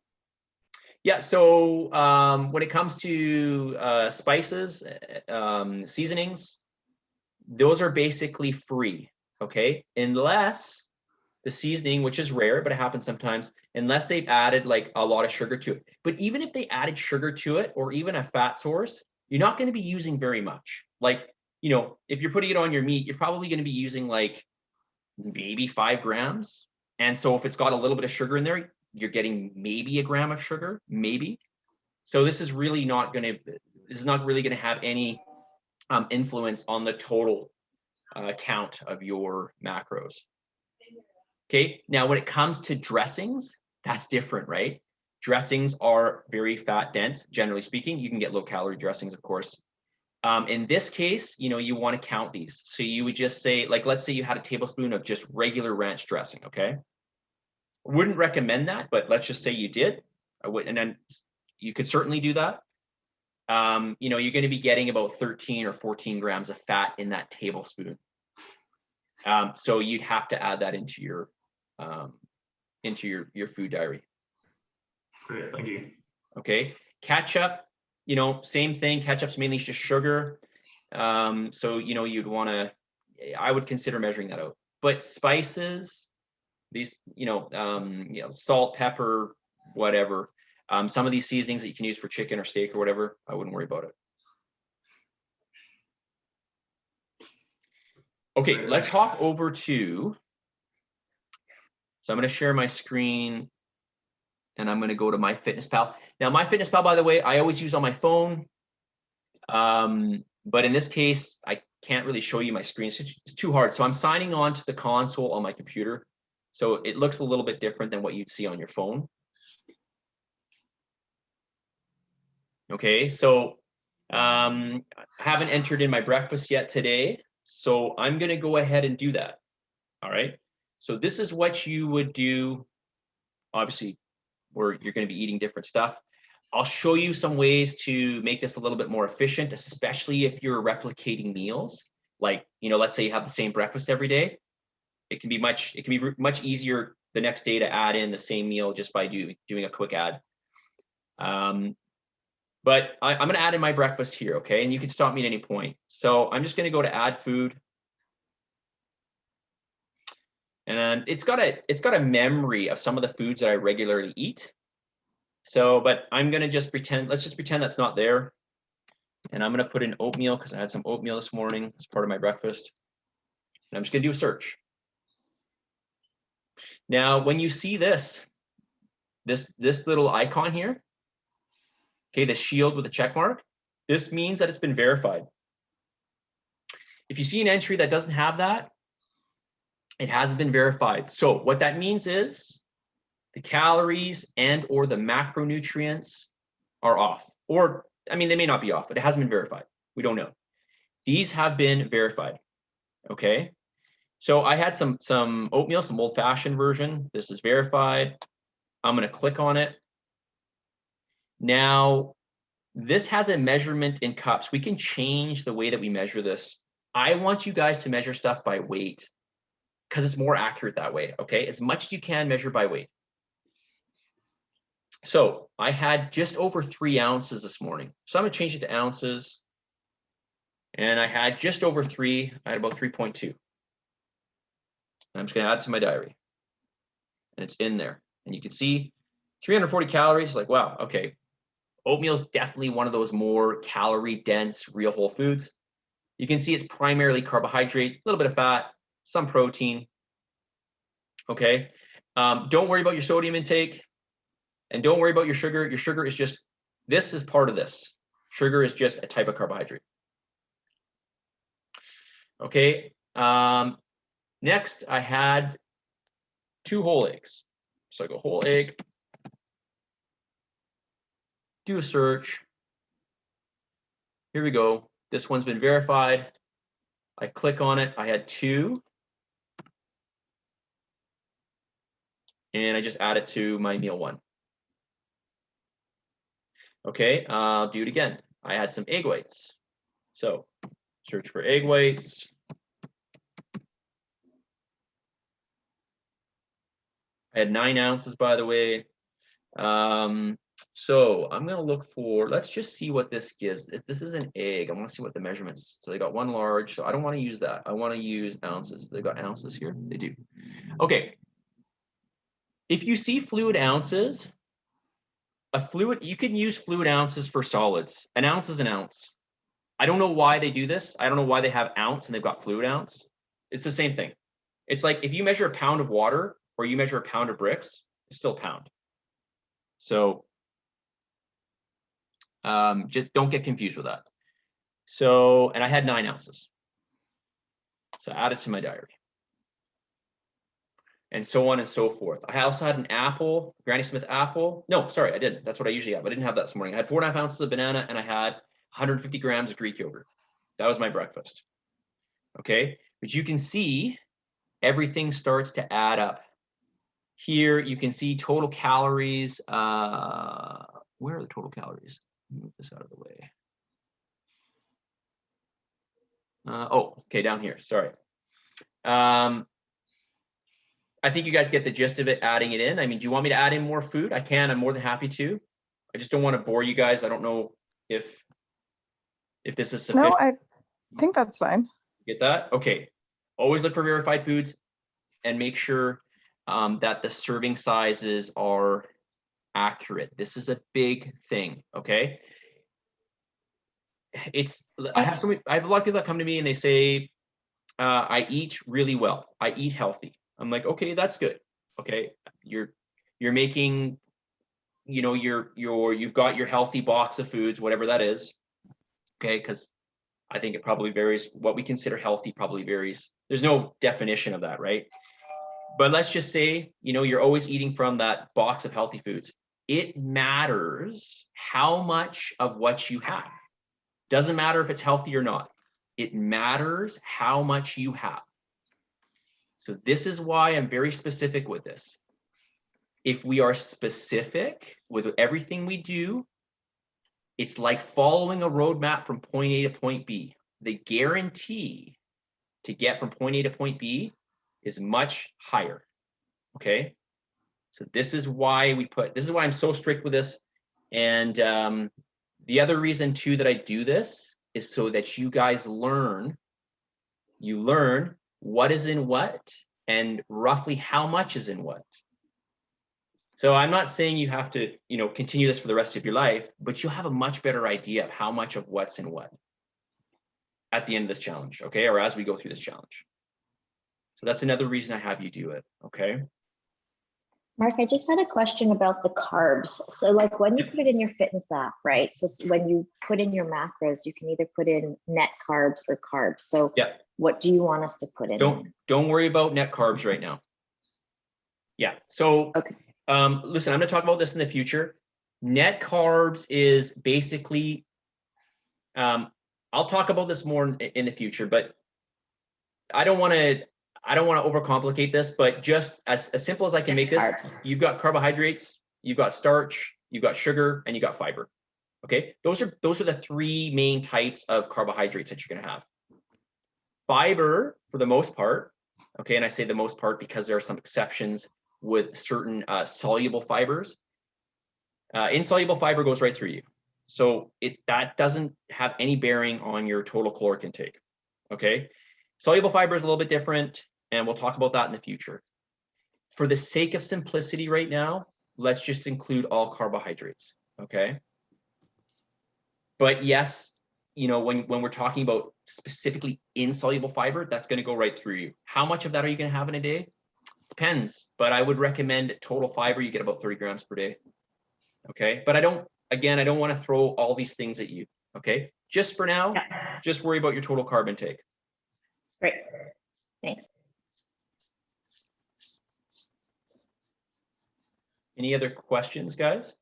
Yeah, so when it comes to spices, seasonings, those are basically free, okay? Unless the seasoning, which is rare, but it happens sometimes, unless they've added like a lot of sugar to it. But even if they added sugar to it or even a fat source, you're not going to be using very much. Like, if you're putting it on your meat, you're probably going to be using like maybe 5 grams. And so if it's got a little bit of sugar in there, you're getting maybe a gram of sugar, maybe. So this is really not going to have any influence on the total count of your macros. Okay, now when it comes to dressings, that's different, right? Dressings are very fat dense, generally speaking. You can get low calorie dressings, of course. In this case, you want to count these. So you would just say, like, let's say you had a tablespoon of just regular ranch dressing, okay? Wouldn't recommend that, but let's just say you did. I would, and then you could certainly do that. You're going to be getting about 13 or 14 grams of fat in that tablespoon. So you'd have to add that into your food diary. Great, thank you. Okay, ketchup, same thing. Ketchup's mainly just sugar. So you'd want to, I would consider measuring that out. But spices, these, salt, pepper, whatever. Some of these seasonings that you can use for chicken or steak or whatever, I wouldn't worry about it. Okay, let's hop over to, so I'm going to share my screen and I'm going to go to MyFitnessPal. Now, MyFitnessPal, by the way, I always use on my phone. But in this case, I can't really show you my screen. It's too hard. So I'm signing on to the console on my computer. So it looks a little bit different than what you'd see on your phone. Okay, so I haven't entered in my breakfast yet today. So I'm going to go ahead and do that. All right. So this is what you would do, obviously, where you're going to be eating different stuff. I'll show you some ways to make this a little bit more efficient, especially if you're replicating meals. Like, let's say you have the same breakfast every day. It can be much easier the next day to add in the same meal just by doing a quick add. But I'm going to add in my breakfast here, okay? And you can stop me at any point. So I'm just going to go to add food. And it's got a memory of some of the foods that I regularly eat. So, but I'm going to just pretend, let's just pretend that's not there. And I'm going to put in oatmeal because I had some oatmeal this morning as part of my breakfast. And I'm just going to do a search. Now, when you see this little icon here, okay, the shield with a check mark, this means that it's been verified. If you see an entry that doesn't have that, it hasn't been verified. So what that means is the calories and or the macronutrients are off. Or, I mean, they may not be off, but it hasn't been verified. We don't know. These have been verified, okay? So I had some oatmeal, some old-fashioned version. This is verified. I'm going to click on it. Now, this has a measurement in cups. We can change the way that we measure this. I want you guys to measure stuff by weight because it's more accurate that way, okay? As much as you can measure by weight. So I had just over 3 ounces this morning. So I'm going to change it to ounces. And I had just over 3. I had about 3.2. I'm just going to add it to my diary. And it's in there. And you can see 340 calories. Like, wow, okay. Oatmeal is definitely one of those more calorie dense, real whole foods. You can see it's primarily carbohydrate, a little bit of fat, some protein. Okay. Don't worry about your sodium intake. And don't worry about your sugar. Your sugar is just, this is part of this. Sugar is just a type of carbohydrate. Okay. Next, I had 2 whole eggs. So I go whole egg, do a search. Here we go. This one's been verified. I click on it. I had 2. And I just add it to my meal 1. Okay, I'll do it again. I had some egg whites. So search for egg whites. I had 9 ounces, by the way. So I'm going to look for, let's just see what this gives. If this is an egg, I want to see what the measurements. So they got 1 large. So I don't want to use that. I want to use ounces. They got ounces here. They do. Okay. If you see fluid ounces, you can use fluid ounces for solids. An ounce is an ounce. I don't know why they do this. I don't know why they have ounce and they've got fluid ounce. It's the same thing. It's like if you measure a pound of water or you measure a pound of bricks, it's still a pound. So just don't get confused with that. So, and I had 9 ounces. So add it to my diary. And so on and so forth. I also had an apple, Granny Smith apple. No, sorry, I didn't. That's what I usually have. I didn't have that this morning. I had 4.5 ounces of banana and I had 150 grams of Greek yogurt. That was my breakfast. Okay, but you can see everything starts to add up. Here you can see total calories. Where are the total calories? Move this out of the way. Oh, okay, down here. Sorry. I think you guys get the gist of it, adding it in. I mean, do you want me to add in more food? I can. I'm more than happy to. I just don't want to bore you guys. I don't know if this is sufficient. No, I think that's fine. Get that? Okay. Always look for verified foods and make sure that the serving sizes are accurate. This is a big thing. Okay. I have a lot of people that come to me and they say, I eat really well. I eat healthy. I'm like, okay, that's good. Okay. You're making, you know, you've got your healthy box of foods, whatever that is. Okay. Because I think it probably varies. What we consider healthy probably varies. There's no definition of that, right? But let's just say, you know, you're always eating from that box of healthy foods. It matters how much of what you have. Doesn't matter if it's healthy or not. It matters how much you have. So this is why I'm very specific with this. If we are specific with everything we do, it's like following a roadmap from point A to point B. The guarantee to get from point A to point B is much higher. Okay. So this is why I'm so strict with this. And The other reason too that I do this is so that you guys learn, what is in what and roughly how much is in what. So I'm not saying you have to, continue this for the rest of your life, but you'll have a much better idea of how much of what's in what at the end of this challenge, okay? Or as we go through this challenge. So that's another reason I have you do it, okay? Mark, I just had a question about the carbs. So like when you put it in your fitness app, right? So when you put in your macros, you can either put in net carbs or carbs. So yeah, what do you want us to put in? Don't worry about net carbs right now. Yeah, so okay. Listen, I'm gonna talk about this in the future. Net carbs is basically, I'll talk about this more in the future, but I don't want to overcomplicate this, but just as simple as I can make this, you've got carbohydrates, you've got starch, you've got sugar, and you got fiber. Okay, those are the three main types of carbohydrates that you're going to have. Fiber, for the most part, okay, and I say the most part because there are some exceptions with certain soluble fibers. Insoluble fiber goes right through you, so that doesn't have any bearing on your total caloric intake. Okay, soluble fiber is a little bit different, and we'll talk about that in the future. For the sake of simplicity right now, let's just include all carbohydrates, okay? But yes, when we're talking about specifically insoluble fiber, that's going to go right through you. How much of that are you going to have in a day? Depends, but I would recommend total fiber, you get about 30 grams per day, okay? But I don't want to throw all these things at you, okay? Just for now, just worry about your total carb intake. Great, thanks. Any other questions, guys?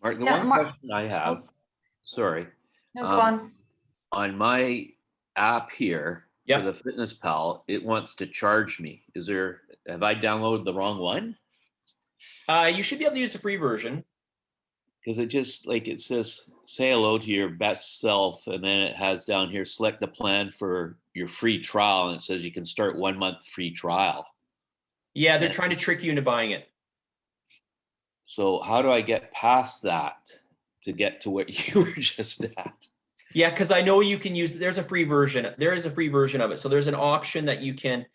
Mark, the one question I have, sorry. No, go on. On my app here, yep. for the Fitness Pal, it wants to charge me. Have I downloaded the wrong one? You should be able to use the free version. Because it says, say hello to your best self. And then it has down here, select the plan for your free trial. And it says you can start 1 month free trial. Yeah, they're trying to trick you into buying it. So how do I get past that to get to what you were just at? Yeah, because I know you can use, there's a free version. There is a free version of it. So there's an option that you can,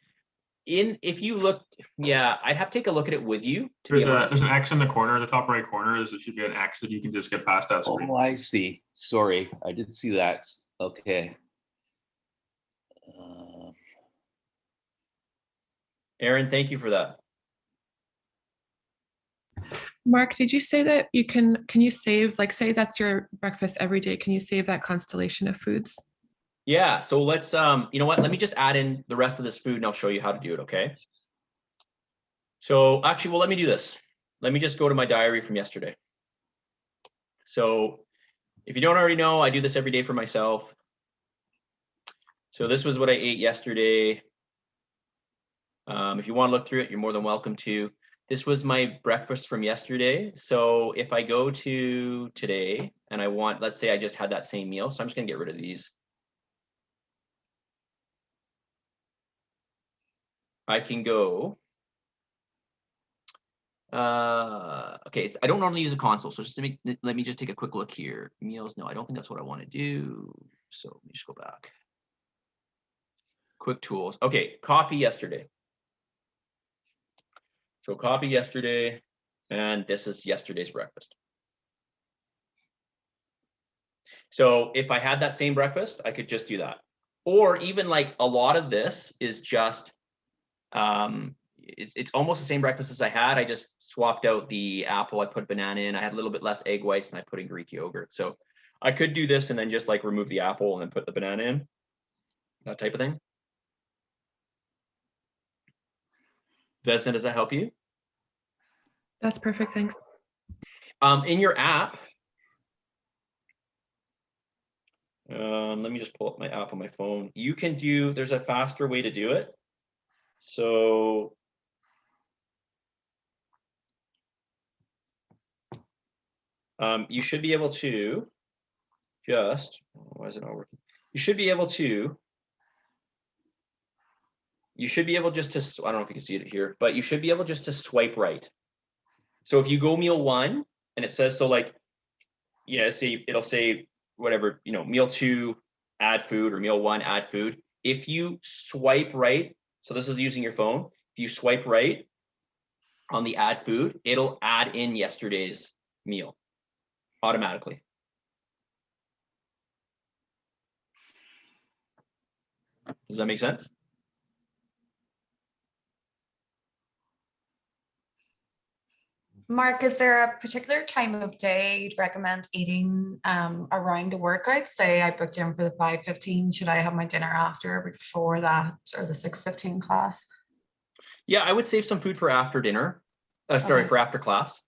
if you look, I'd have to take a look at it with you. There's an X in the corner, the top right corner. There should be an X that you can just get past that screen. Oh, I see. Sorry, I didn't see that. Okay. Aaron, thank you for that. Mark, did you say that can you save, like say that's your breakfast every day, can you save that constellation of foods? Yeah, so let's, you know what, let me just add in the rest of this food and I'll show you how to do it, okay? So actually, well, let me do this. Let me just go to my diary from yesterday. So if you don't already know, I do this every day for myself. So this was what I ate yesterday. If you want to look through it, you're more than welcome to. This was my breakfast from yesterday. So if I go to today and I want, let's say I just had that same meal. So I'm just gonna get rid of these. I can go. Okay, so I don't normally use a console. So just let me just take a quick look here. Meals, no, I don't think that's what I want to do. So let me just go back. Quick tools. Okay, copy yesterday. So copy yesterday, and this is yesterday's breakfast. So if I had that same breakfast, I could just do that. Or even like a lot of this is just, it's almost the same breakfast as I had. I just swapped out the apple, I put banana in, I had a little bit less egg whites and I put in Greek yogurt. So I could do this and then just like remove the apple and then put the banana in, that type of thing. Vesna, does that help you? That's perfect, thanks. In your app, let me just pull up my app on my phone. You can do, there's a faster way to do it. So you should be able to just, why is it not working? You should be able just to, I don't know if you can see it here, but you should be able just to swipe right. So if you go meal one and it says, so like yeah, see, it'll say whatever, meal 2, add food, or meal 1, add food. If you swipe right, so this is using your phone, if you swipe right on the add food, it'll add in yesterday's meal automatically. Does that make sense? Mark, is there a particular time of day you'd recommend eating around the workout? Say I booked in for the 5:15. Should I have my dinner after or before that, or the 6:15 class? Yeah, I would save some food for after dinner. Sorry, Okay. for after class.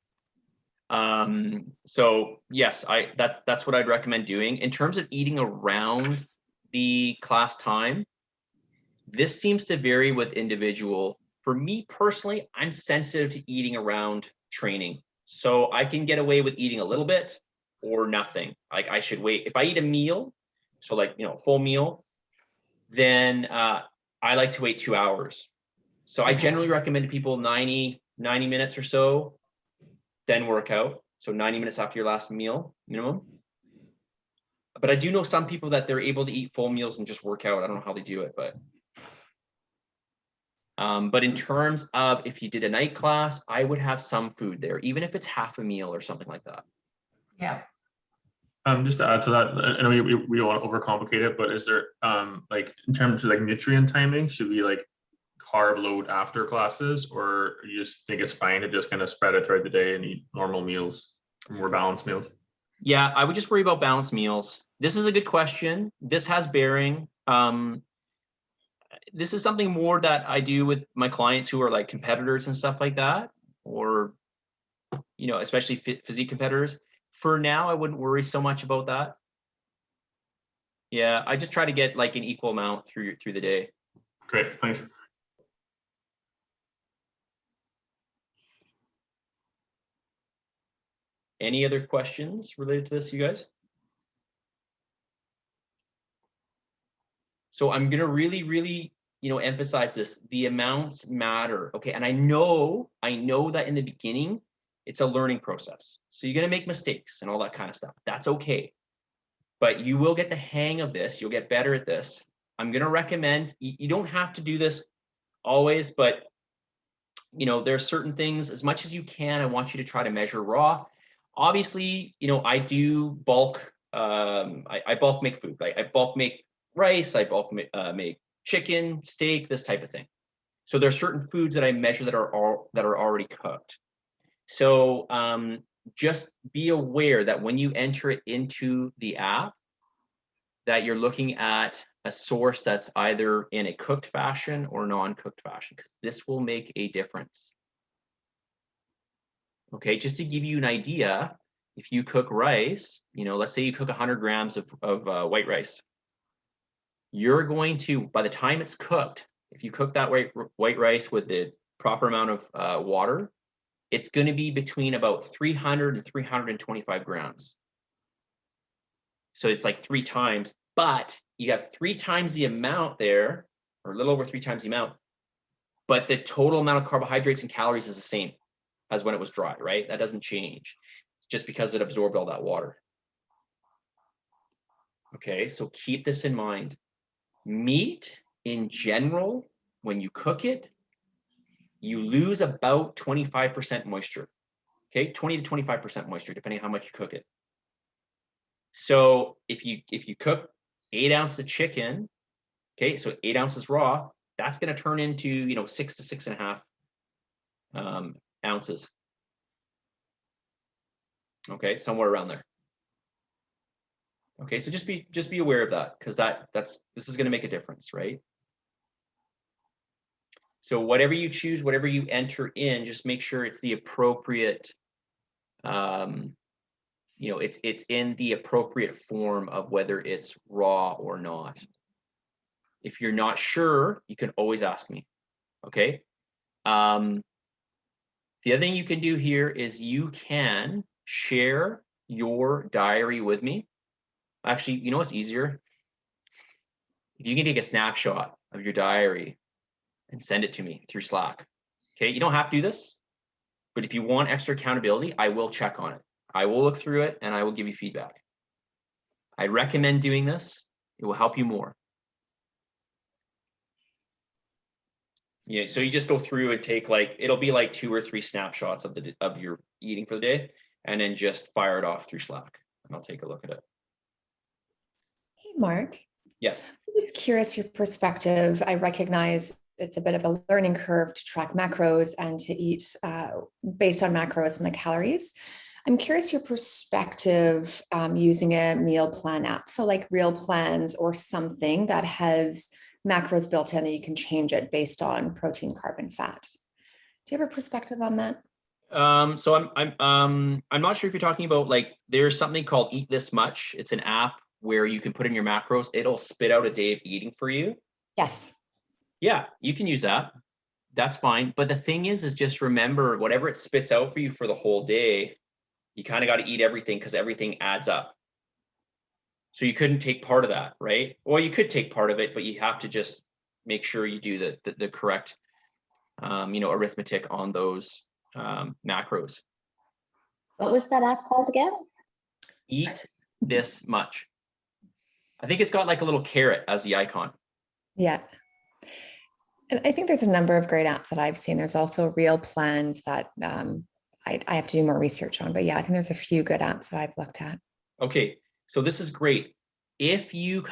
So yes, that's what I'd recommend doing. In terms of eating around the class time, this seems to vary with individual. For me personally, I'm sensitive to eating around training. So I can get away with eating a little bit or nothing. Like I should wait. If I eat a meal, so like, full meal, then I like to wait 2 hours. So I generally recommend to people 90 minutes or so, then work out. So 90 minutes after your last meal minimum. But I do know some people that they're able to eat full meals and just work out. I don't know how they do it, but in terms of if you did a night class, I would have some food there, even if it's half a meal or something like that. Yeah. Just to add to that, I know we don't want to overcomplicate it, but is there like in terms of like nutrient timing, should we like carb load after classes, or you just think it's fine to just kind of spread it throughout the day and eat normal meals, more balanced meals? Yeah, I would just worry about balanced meals. This is a good question. This has bearing. This is something more that I do with my clients who are like competitors and stuff like that, or especially physique competitors. For now, I wouldn't worry so much about that. Yeah, I just try to get like an equal amount through the day. Great, thanks. Any other questions related to this, you guys? So I'm gonna really, emphasize this. The amounts matter, okay? And I know that in the beginning, it's a learning process. So you're gonna make mistakes and all that kind of stuff. That's okay. But you will get the hang of this. You'll get better at this. I'm gonna recommend, you don't have to do this always, but there are certain things, as much as you can, I want you to try to measure raw. Obviously, I do bulk, I bulk make food, right? I bulk make rice, I bulk make chicken, steak, this type of thing. So there are certain foods that I measure that are already cooked. So just be aware that when you enter it into the app, that you're looking at a source that's either in a cooked fashion or non-cooked fashion, because this will make a difference. Okay, just to give you an idea, if you cook rice, let's say you cook 100 grams of white rice, you're going to, by the time it's cooked, if you cook that white rice with the proper amount of water, it's going to be between about 300 and 325 grams. So it's like 3 times, but you got 3 times the amount there, or a little over 3 times the amount, but the total amount of carbohydrates and calories is the same as when it was dry, right? That doesn't change. It's just because it absorbed all that water. Okay, so keep this in mind. Meat in general, when you cook it, you lose about 25% moisture. Okay, 20 to 25% moisture, depending on how much you cook it. So if you cook 8 ounces of chicken, okay, so 8 ounces raw, that's going to turn into 6 to 6.5 ounces. Okay, somewhere around there. Okay, so just be aware of that, because this is going to make a difference, right? So whatever you choose, whatever you enter in, just make sure it's the appropriate, it's in the appropriate form of whether it's raw or not. If you're not sure, you can always ask me, okay? The other thing you can do here is you can share your diary with me. Actually, you know what's easier? If you can take a snapshot of your diary and send it to me through Slack. Okay, you don't have to do this, but if you want extra accountability, I will check on it. I will look through it and I will give you feedback. I recommend doing this. It will help you more. Yeah, so you just go through and take like, it'll be like 2 or 3 snapshots of your eating for the day, and then just fire it off through Slack, and I'll take a look at it. Hey, Mark. Yes. I'm just curious your perspective. I recognize it's a bit of a learning curve to track macros and to eat based on macros and the calories. I'm curious your perspective using a meal plan app. So like Real Plans or something that has macros built in that you can change it based on protein, carb, and fat. Do you have a perspective on that? So I'm not sure if you're talking about, like, there's something called Eat This Much. It's an app where you can put in your macros. It'll spit out a day of eating for you. Yes. Yeah, you can use that. That's fine. But the thing is just remember, whatever it spits out for you for the whole day, you kind of got to eat everything, because everything adds up. So you couldn't take part of that, right? Or you could take part of it, but you have to just make sure you do the correct, arithmetic on those macros. What was that app called again? Eat This Much. I think it's got like a little carrot as the icon. Yeah. And I think there's a number of great apps that I've seen. There's also Real Plans that I have to do more research on. But yeah, I think there's a few good apps that I've looked at. Okay, so this is great. If you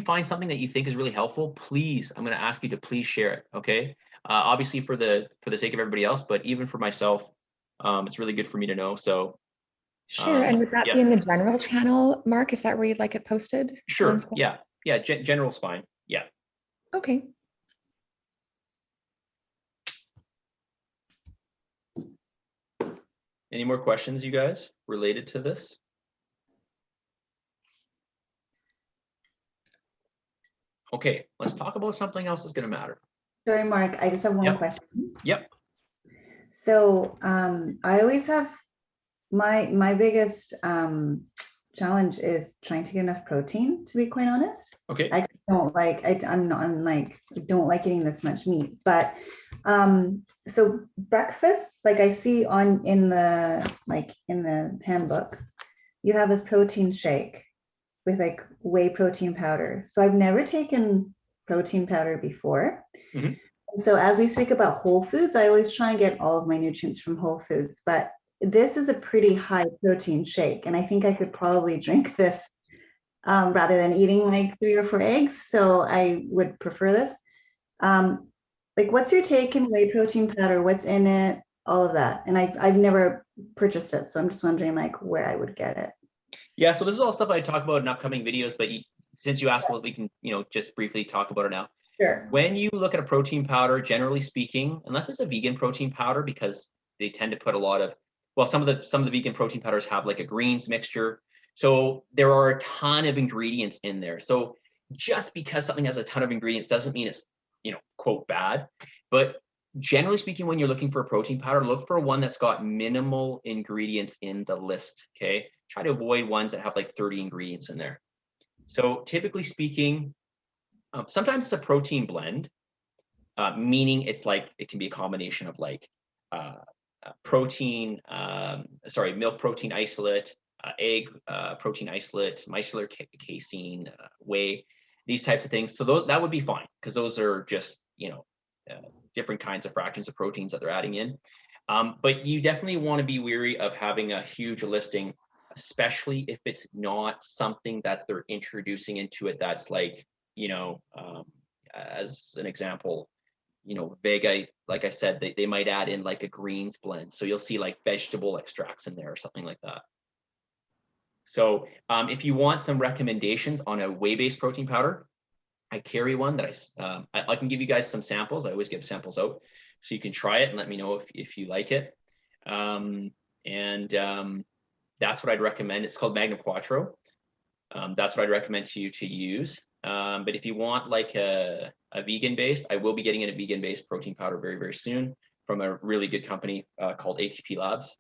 find something that you think is really helpful, please, I'm going to ask you to please share it. Okay, obviously for the sake of everybody else, but even for myself, it's really good for me to know. So sure. And would that be in the general channel, Mark? Is that where you'd like it posted? Sure. Yeah. General's fine. Yeah. Okay. Any more questions, you guys, related to this? Okay, let's talk about something else that's going to matter. Sorry, Mark, I just have one question. Yep. So I always have my biggest challenge is trying to get enough protein, to be quite honest. Okay. I don't like, I don't like eating this much meat, but so breakfast, like I see in the handbook, you have this protein shake with like whey protein powder. So I've never taken protein powder before. Mm-hmm. And so as we speak about whole foods, I always try and get all of my nutrients from whole foods, but this is a pretty high protein shake. And I think I could probably drink this rather than eating like 3 or 4 eggs. So I would prefer this. Like, what's your take in whey protein powder? What's in it? All of that. And I've never purchased it. So I'm just wondering like where I would get it. Yeah, so this is all stuff I talk about in upcoming videos, but since you asked, well, we can, just briefly talk about it now. Sure. When you look at a protein powder, generally speaking, unless it's a vegan protein powder, because they tend to put a lot of, well, some of the vegan protein powders have like a greens mixture. So there are a ton of ingredients in there. So just because something has a ton of ingredients doesn't mean it's, quote, bad. But generally speaking, when you're looking for a protein powder, look for one that's got minimal ingredients in the list, okay? Try to avoid ones that have like 30 ingredients in there. So typically speaking, sometimes it's a protein blend, meaning it's like, it can be a combination of like milk protein isolate, egg protein isolate, micellar casein, whey, these types of things. So that would be fine, because those are just, different kinds of fractions of proteins that they're adding in. But you definitely want to be wary of having a huge listing, especially if it's not something that they're introducing into it that's like, as an example, Vega, like I said, they might add in like a greens blend. So you'll see like vegetable extracts in there or something like that. So if you want some recommendations on a whey-based protein powder, I carry one that I can give you guys some samples. I always give samples out, so you can try it and let me know if you like it. That's what I'd recommend. It's called Magnum Quattro. That's what I'd recommend to you to use. But if you want like a vegan based, I will be getting in a vegan based protein powder very, very soon from a really good company called ATP Labs.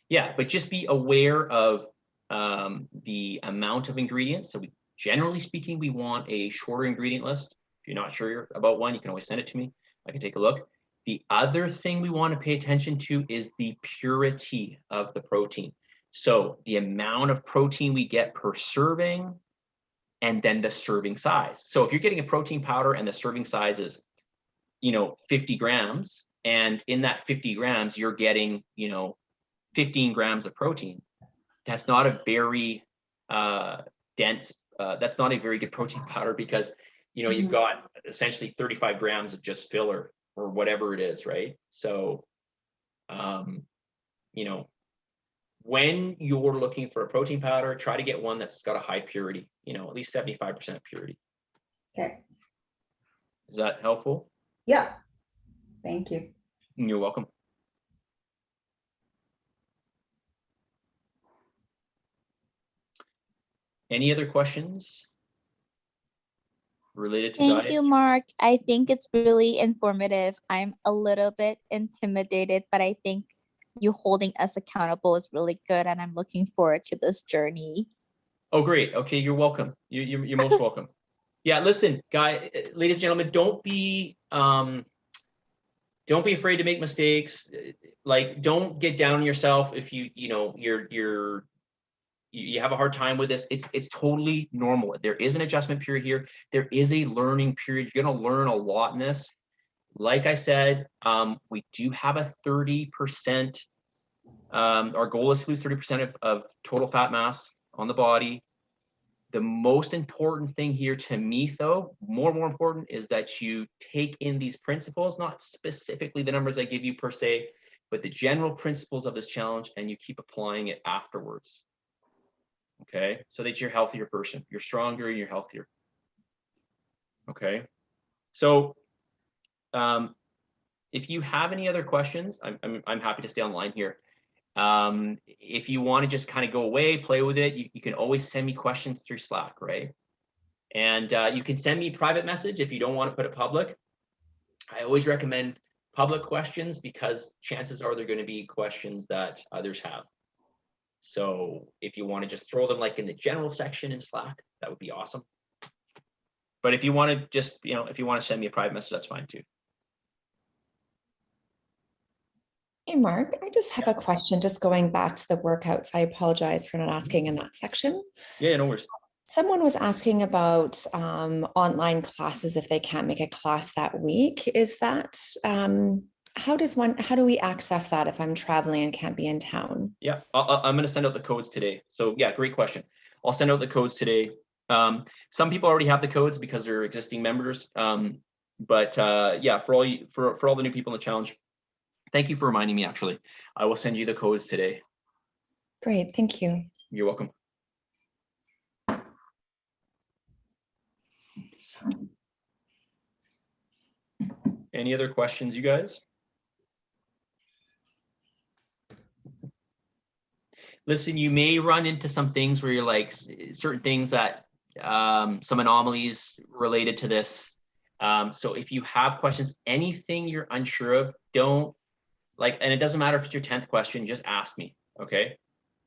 Yeah, but just be aware of the amount of ingredients. So generally speaking, we want a shorter ingredient list. If you're not sure about one, you can always send it to me. I can take a look. The other thing we want to pay attention to is the purity of the protein. So the amount of protein we get per serving, and then the serving size. So if you're getting a protein powder and the serving size is, 50 grams, and in that 50 grams, you're getting, 15 grams of protein, that's not a very dense, that's not a very good protein powder, because, you've got essentially 35 grams of just filler or whatever it is, right? So, when you're looking for a protein powder, try to get one that's got a high purity, at least 75% purity. Okay. Is that helpful? Yeah. Thank you. You're welcome. Any other questions related to Thank diet? you, Mark. I think it's really informative. I'm a little bit intimidated, but I think you holding us accountable is really good, and I'm looking forward to this journey. Oh, great. Okay, you're welcome. You're most welcome. Yeah, listen, ladies and gentlemen, don't be afraid to make mistakes. Like, don't get down on yourself if you have a hard time with this. It's totally normal. There is an adjustment period here. There is a learning period. You're going to learn a lot in this. Like I said, we do have a 30%. Our goal is to lose 30% of total fat mass on the body. The most important thing here to me, though, more important, is that you take in these principles, not specifically the numbers I give you per se, but the general principles of this challenge, and you keep applying it afterwards. Okay, so that you're a healthier person, you're stronger, and you're healthier. Okay, so if you have any other questions, I'm happy to stay online here. If you want to just kind of go away, play with it, you can always send me questions through Slack, right? And you can send me private message if you don't want to put it public. I always recommend public questions because chances are they're going to be questions that others have. So if you want to just throw them like in the general section in Slack, that would be awesome. But if you want to just, if you want to send me a private message, that's fine too. Hey, Mark, I just have a question, just going back to the workouts. I apologize for not asking in that section. Yeah, no worries. Someone was asking about online classes if they can't make a class that week. Is that, how do we access that if I'm traveling and can't be in town? Yeah, I'm going to send out the codes today. So yeah, great question. I'll send out the codes today. Some people already have the codes because they're existing members. But yeah, for all the new people in the challenge, thank you for reminding me, actually. I will send you the codes today. Great, thank you. You're welcome. Any other questions, you guys? Listen, you may run into some things where you're like, certain things that, some anomalies related to this. So if you have questions, anything you're unsure of, don't, and it doesn't matter if it's your 10th question, just ask me, okay?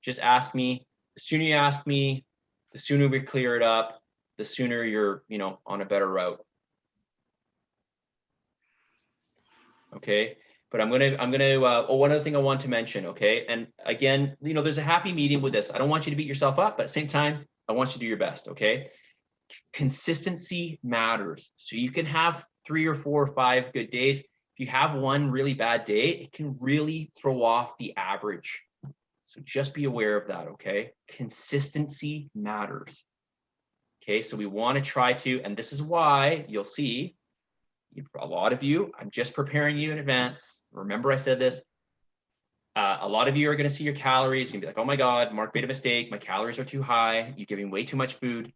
Just ask me. The sooner you ask me, the sooner we clear it up, the sooner you're, on a better route. Okay, but I'm gonna, oh, one other thing I want to mention, okay? And again, there's a happy medium with this. I don't want you to beat yourself up, but at the same time, I want you to do your best, okay? Consistency matters. So you can have 3 or 4 or 5 good days. If you have one really bad day, it can really throw off the average. So just be aware of that, okay? Consistency matters. Okay, so we want to try to, and this is why you'll see, a lot of you, I'm just preparing you in advance. Remember I said this. A lot of you are going to see your calories. You're going to be like, oh my God, Mark made a mistake. My calories are too high. You're giving way too much food.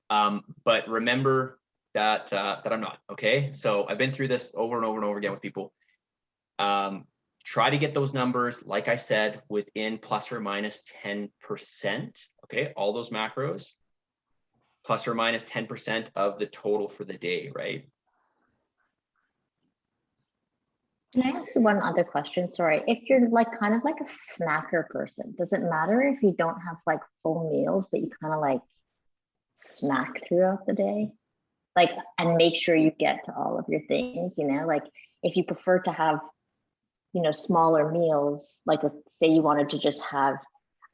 But remember that I'm not, okay? So I've been through this over and over and over again with people. Try to get those numbers, like I said, within plus or minus 10%, okay? All those macros, plus or minus 10% of the total for the day, right? Can I ask one other question? Sorry. If you're kind of like a snacker person, does it matter if you don't have full meals, but you kind of snack throughout the day? And make sure you get to all of your things, if you prefer to have, you know, smaller meals, like let's say you wanted to just have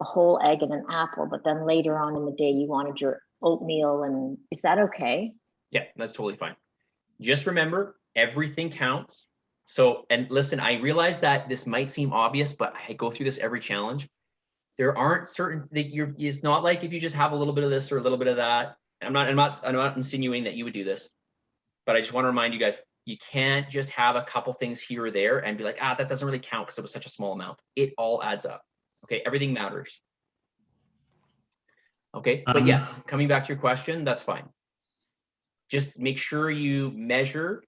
a whole egg and an apple, but then later on in the day you wanted your oatmeal, and is that okay? Yeah, that's totally fine. Just remember, everything counts. So, and listen, I realize that this might seem obvious, but I go through this every challenge. There aren't certain that it's not like if you just have a little bit of this or a little bit of that. I'm not insinuating that you would do this, but I just want to remind you guys, you can't just have a couple things here or there and be like, that doesn't really count because it was such a small amount. It all adds up. Okay, everything matters. Okay, but yes, coming back to your question, that's fine. Just make sure you measure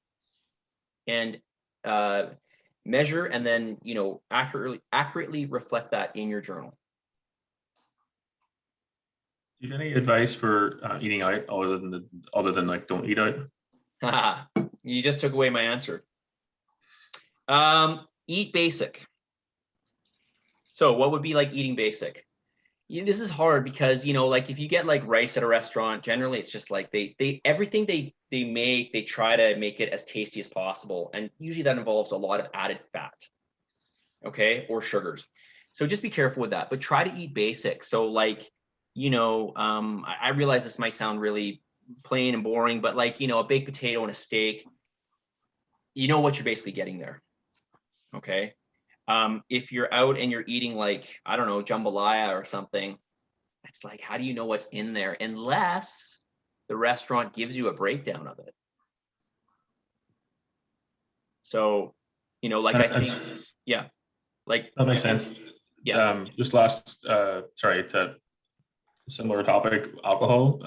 and then, you know, accurately reflect that in your journal. Do you have any advice for eating out other than like don't eat out? You just took away my answer. Eat basic. So what would be like eating basic? This is hard because, you know, like if you get like rice at a restaurant, generally it's just like everything they make, they try to make it as tasty as possible. And usually that involves a lot of added fat, okay, or sugars. So just be careful with that, but try to eat basic. So like, you know, I realize this might sound really plain and boring, but like, you know, a baked potato and a steak, you know what you're basically getting there, okay? If you're out and you're eating like, I don't know, jambalaya or something, it's like, how do you know what's in there unless the restaurant gives you a breakdown of it? So, you know, like I think, yeah, like that makes sense. Yeah. Just last, to similar topic, alcohol.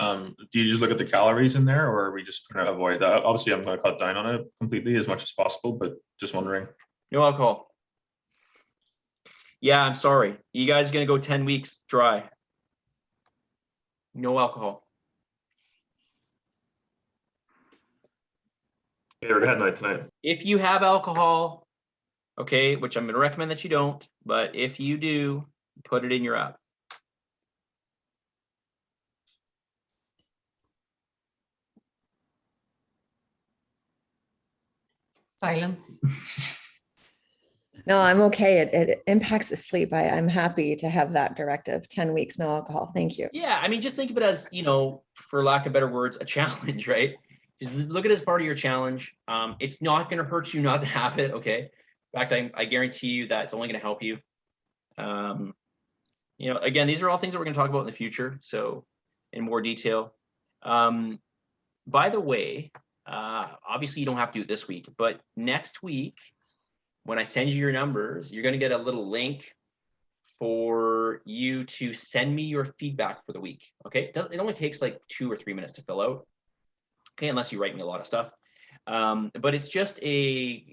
Do you just look at the calories in there, or are we just trying to avoid that? Obviously, I'm going to cut down on it completely as much as possible, but just wondering. No alcohol. Yeah, I'm sorry. You guys are going to go 10 weeks dry. No alcohol. Yeah, we're heading out tonight. If you have alcohol, okay, which I'm going to recommend that you don't, but if you do, put it in your app. Silence. No, I'm okay. It impacts the sleep. I'm happy to have that directive. 10 weeks, no alcohol. Thank you. Yeah, I mean, just think of it as, you know, for lack of better words, a challenge, right? Just look at it as part of your challenge. It's not going to hurt you not to have it, okay? In fact, I guarantee you that it's only going to help you. You know, again, these are all things that we're going to talk about in the future, so in more detail. By the way, obviously you don't have to do it this week, but next week, when I send you your numbers, you're going to get a little link for you to send me your feedback for the week. Okay, it only takes like 2 or 3 minutes to fill out. Okay, unless you write me a lot of stuff. But it's just a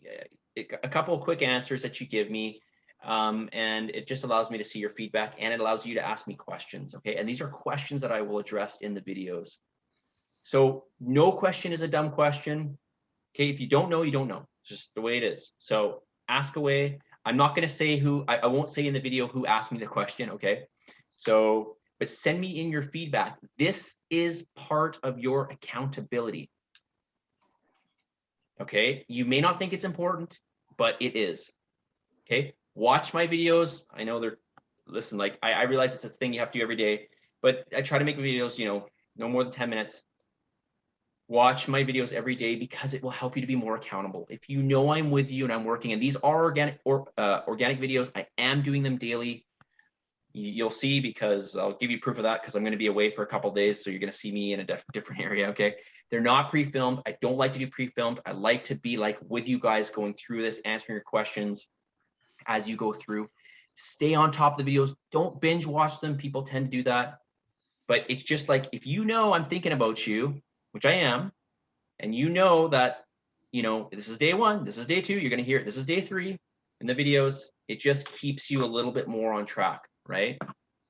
couple of quick answers that you give me, and it just allows me to see your feedback, and it allows you to ask me questions. Okay, and these are questions that I will address in the videos. So no question is a dumb question. Okay, if you don't know, you don't know. It's just the way it is. So ask away. I'm not going to say I won't say in the video who asked me the question, okay? So, but send me in your feedback. This is part of your accountability. Okay, you may not think it's important, but it is. Okay, watch my videos. I know listen, like I realize it's a thing you have to do every day, but I try to make videos, you know, no more than 10 minutes. Watch my videos every day because it will help you to be more accountable. If you know I'm with you and I'm working, and these are organic videos, I am doing them daily. You'll see, because I'll give you proof of that, because I'm going to be away for a couple of days, so you're going to see me in a different area. Okay, they're not pre-filmed. I don't like to do pre-filmed. I like to be like with you guys, going through this, answering your questions as you go through. Stay on top of the videos. Don't binge watch them. People tend to do that, but it's just like, if you know I'm thinking about you, which I am, and you know that, you know, this is day 1, this is day 2, you're going to hear it, this is day 3 in the videos. It just keeps you a little bit more on track, right?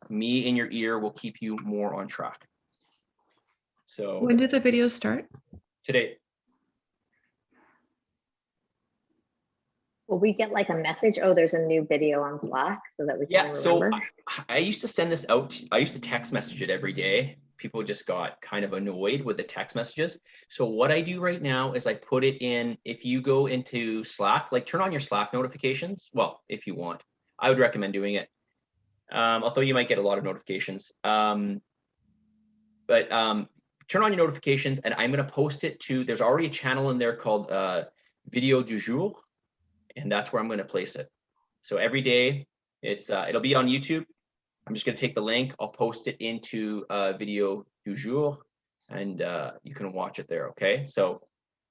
Me in your ear will keep you more on track. So when did the videos start? Today. Will we get like a message? Oh, there's a new video on Slack, so that we can remember? So I used to send this out. I used to text message it every day. people just got kind of annoyed with the text messages. So what I do right now is I put it in, if you go into Slack, like turn on your Slack notifications. Well, if you want, I would recommend doing it. Although you might get a lot of notifications. Turn on your notifications, and I'm going to post it to, there's already a channel in there called Video du Jour, and that's where I'm going to place it. So every day, it'll be on YouTube. I'm just going to take the link, I'll post it into Video du Jour, and you can watch it there, okay? So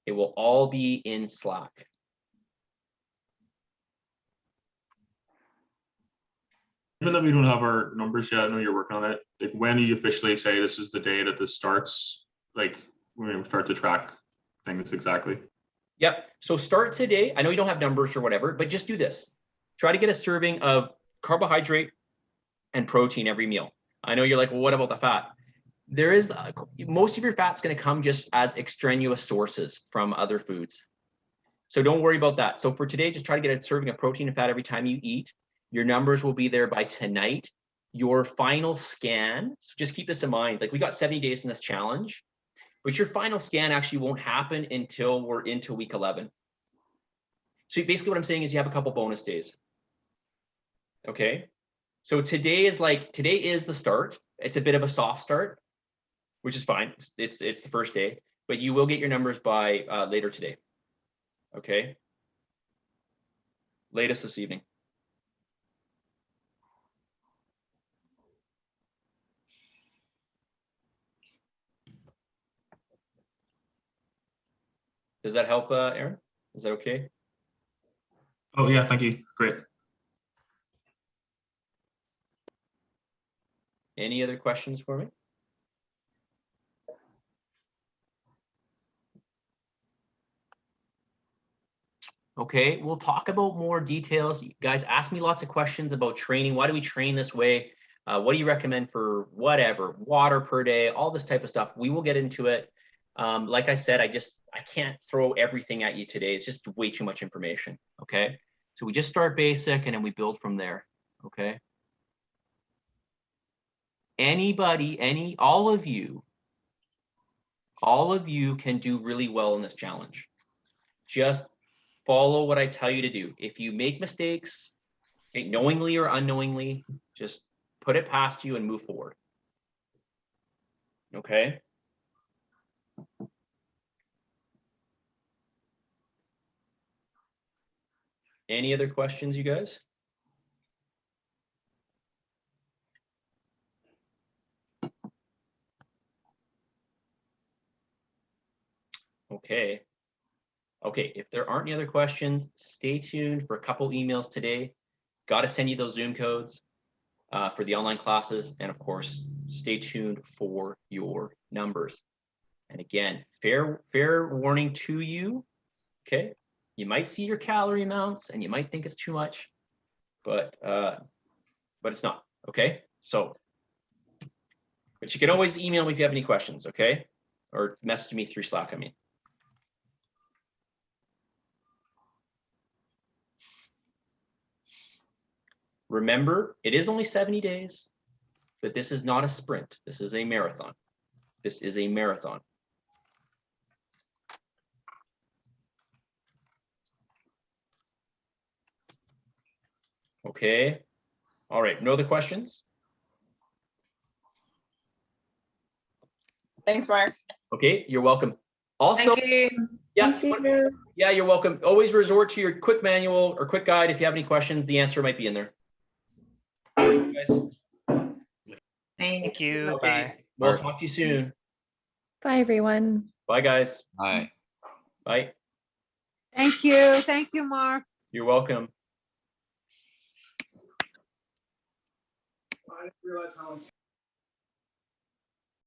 it will all be in Slack. Even though we don't have our numbers yet, I know you're working on it. Like, when do you officially say this is the day that this starts? Like, when we start to track things exactly? Yep. So start today. I know you don't have numbers or whatever, but just do this. Try to get a serving of carbohydrate and protein every meal. I know you're like, well, what about the fat? There is, most of your fat's going to come just as extraneous sources from other foods. So don't worry about that. So for today, just try to get a serving of protein and fat every time you eat. Your numbers will be there by tonight. Your final scan, so just keep this in mind, like we got 70 days in this challenge, but your final scan actually won't happen until we're into week 11. So basically what I'm saying is you have a couple bonus days. Okay. So today is the start. It's a bit of a soft start, which is fine. It's the first day, but you will get your numbers by later today. Okay. Latest this evening. Does that help, Aaron? Is that okay? Oh yeah, thank you. Great. Any other questions for me? Okay, we'll talk about more details. You guys ask me lots of questions about training. Why do we train this way? What do you recommend for whatever, water per day, all this type of stuff. We will get into it. Like I said, I can't throw everything at you today. It's just way too much information, okay? So we just start basic and then we build from there, okay? Anybody, all of you can do really well in this challenge. Just follow what I tell you to do. If you make mistakes, okay, knowingly or unknowingly, just put it past you and move forward. Okay? Any other questions, you guys? Okay. Okay, if there aren't any other questions, stay tuned for a couple emails today. Got to send you those Zoom codes for the online classes. And of course, stay tuned for your numbers. And again, fair warning to you, okay? You might see your calorie amounts and you might think it's too much, but it's not, okay? So, but you can always email me if you have any questions, okay? Or message me through Slack, I mean. Remember, it is only 70 days, but this is not a sprint. This is a marathon. This is a marathon. Okay. All right. No other questions? Thanks, Mark. Okay. You're welcome. Also, Thank you. yeah, Thank you. yeah, you're welcome. Always resort to your quick manual or quick guide. If you have any questions, the answer might be in there. All right, guys. Thank you. Okay. Bye. We'll talk to you soon. Bye, everyone. Bye, guys. Bye. Bye. Thank you. Thank you, Mark. You're welcome. I didn't realize how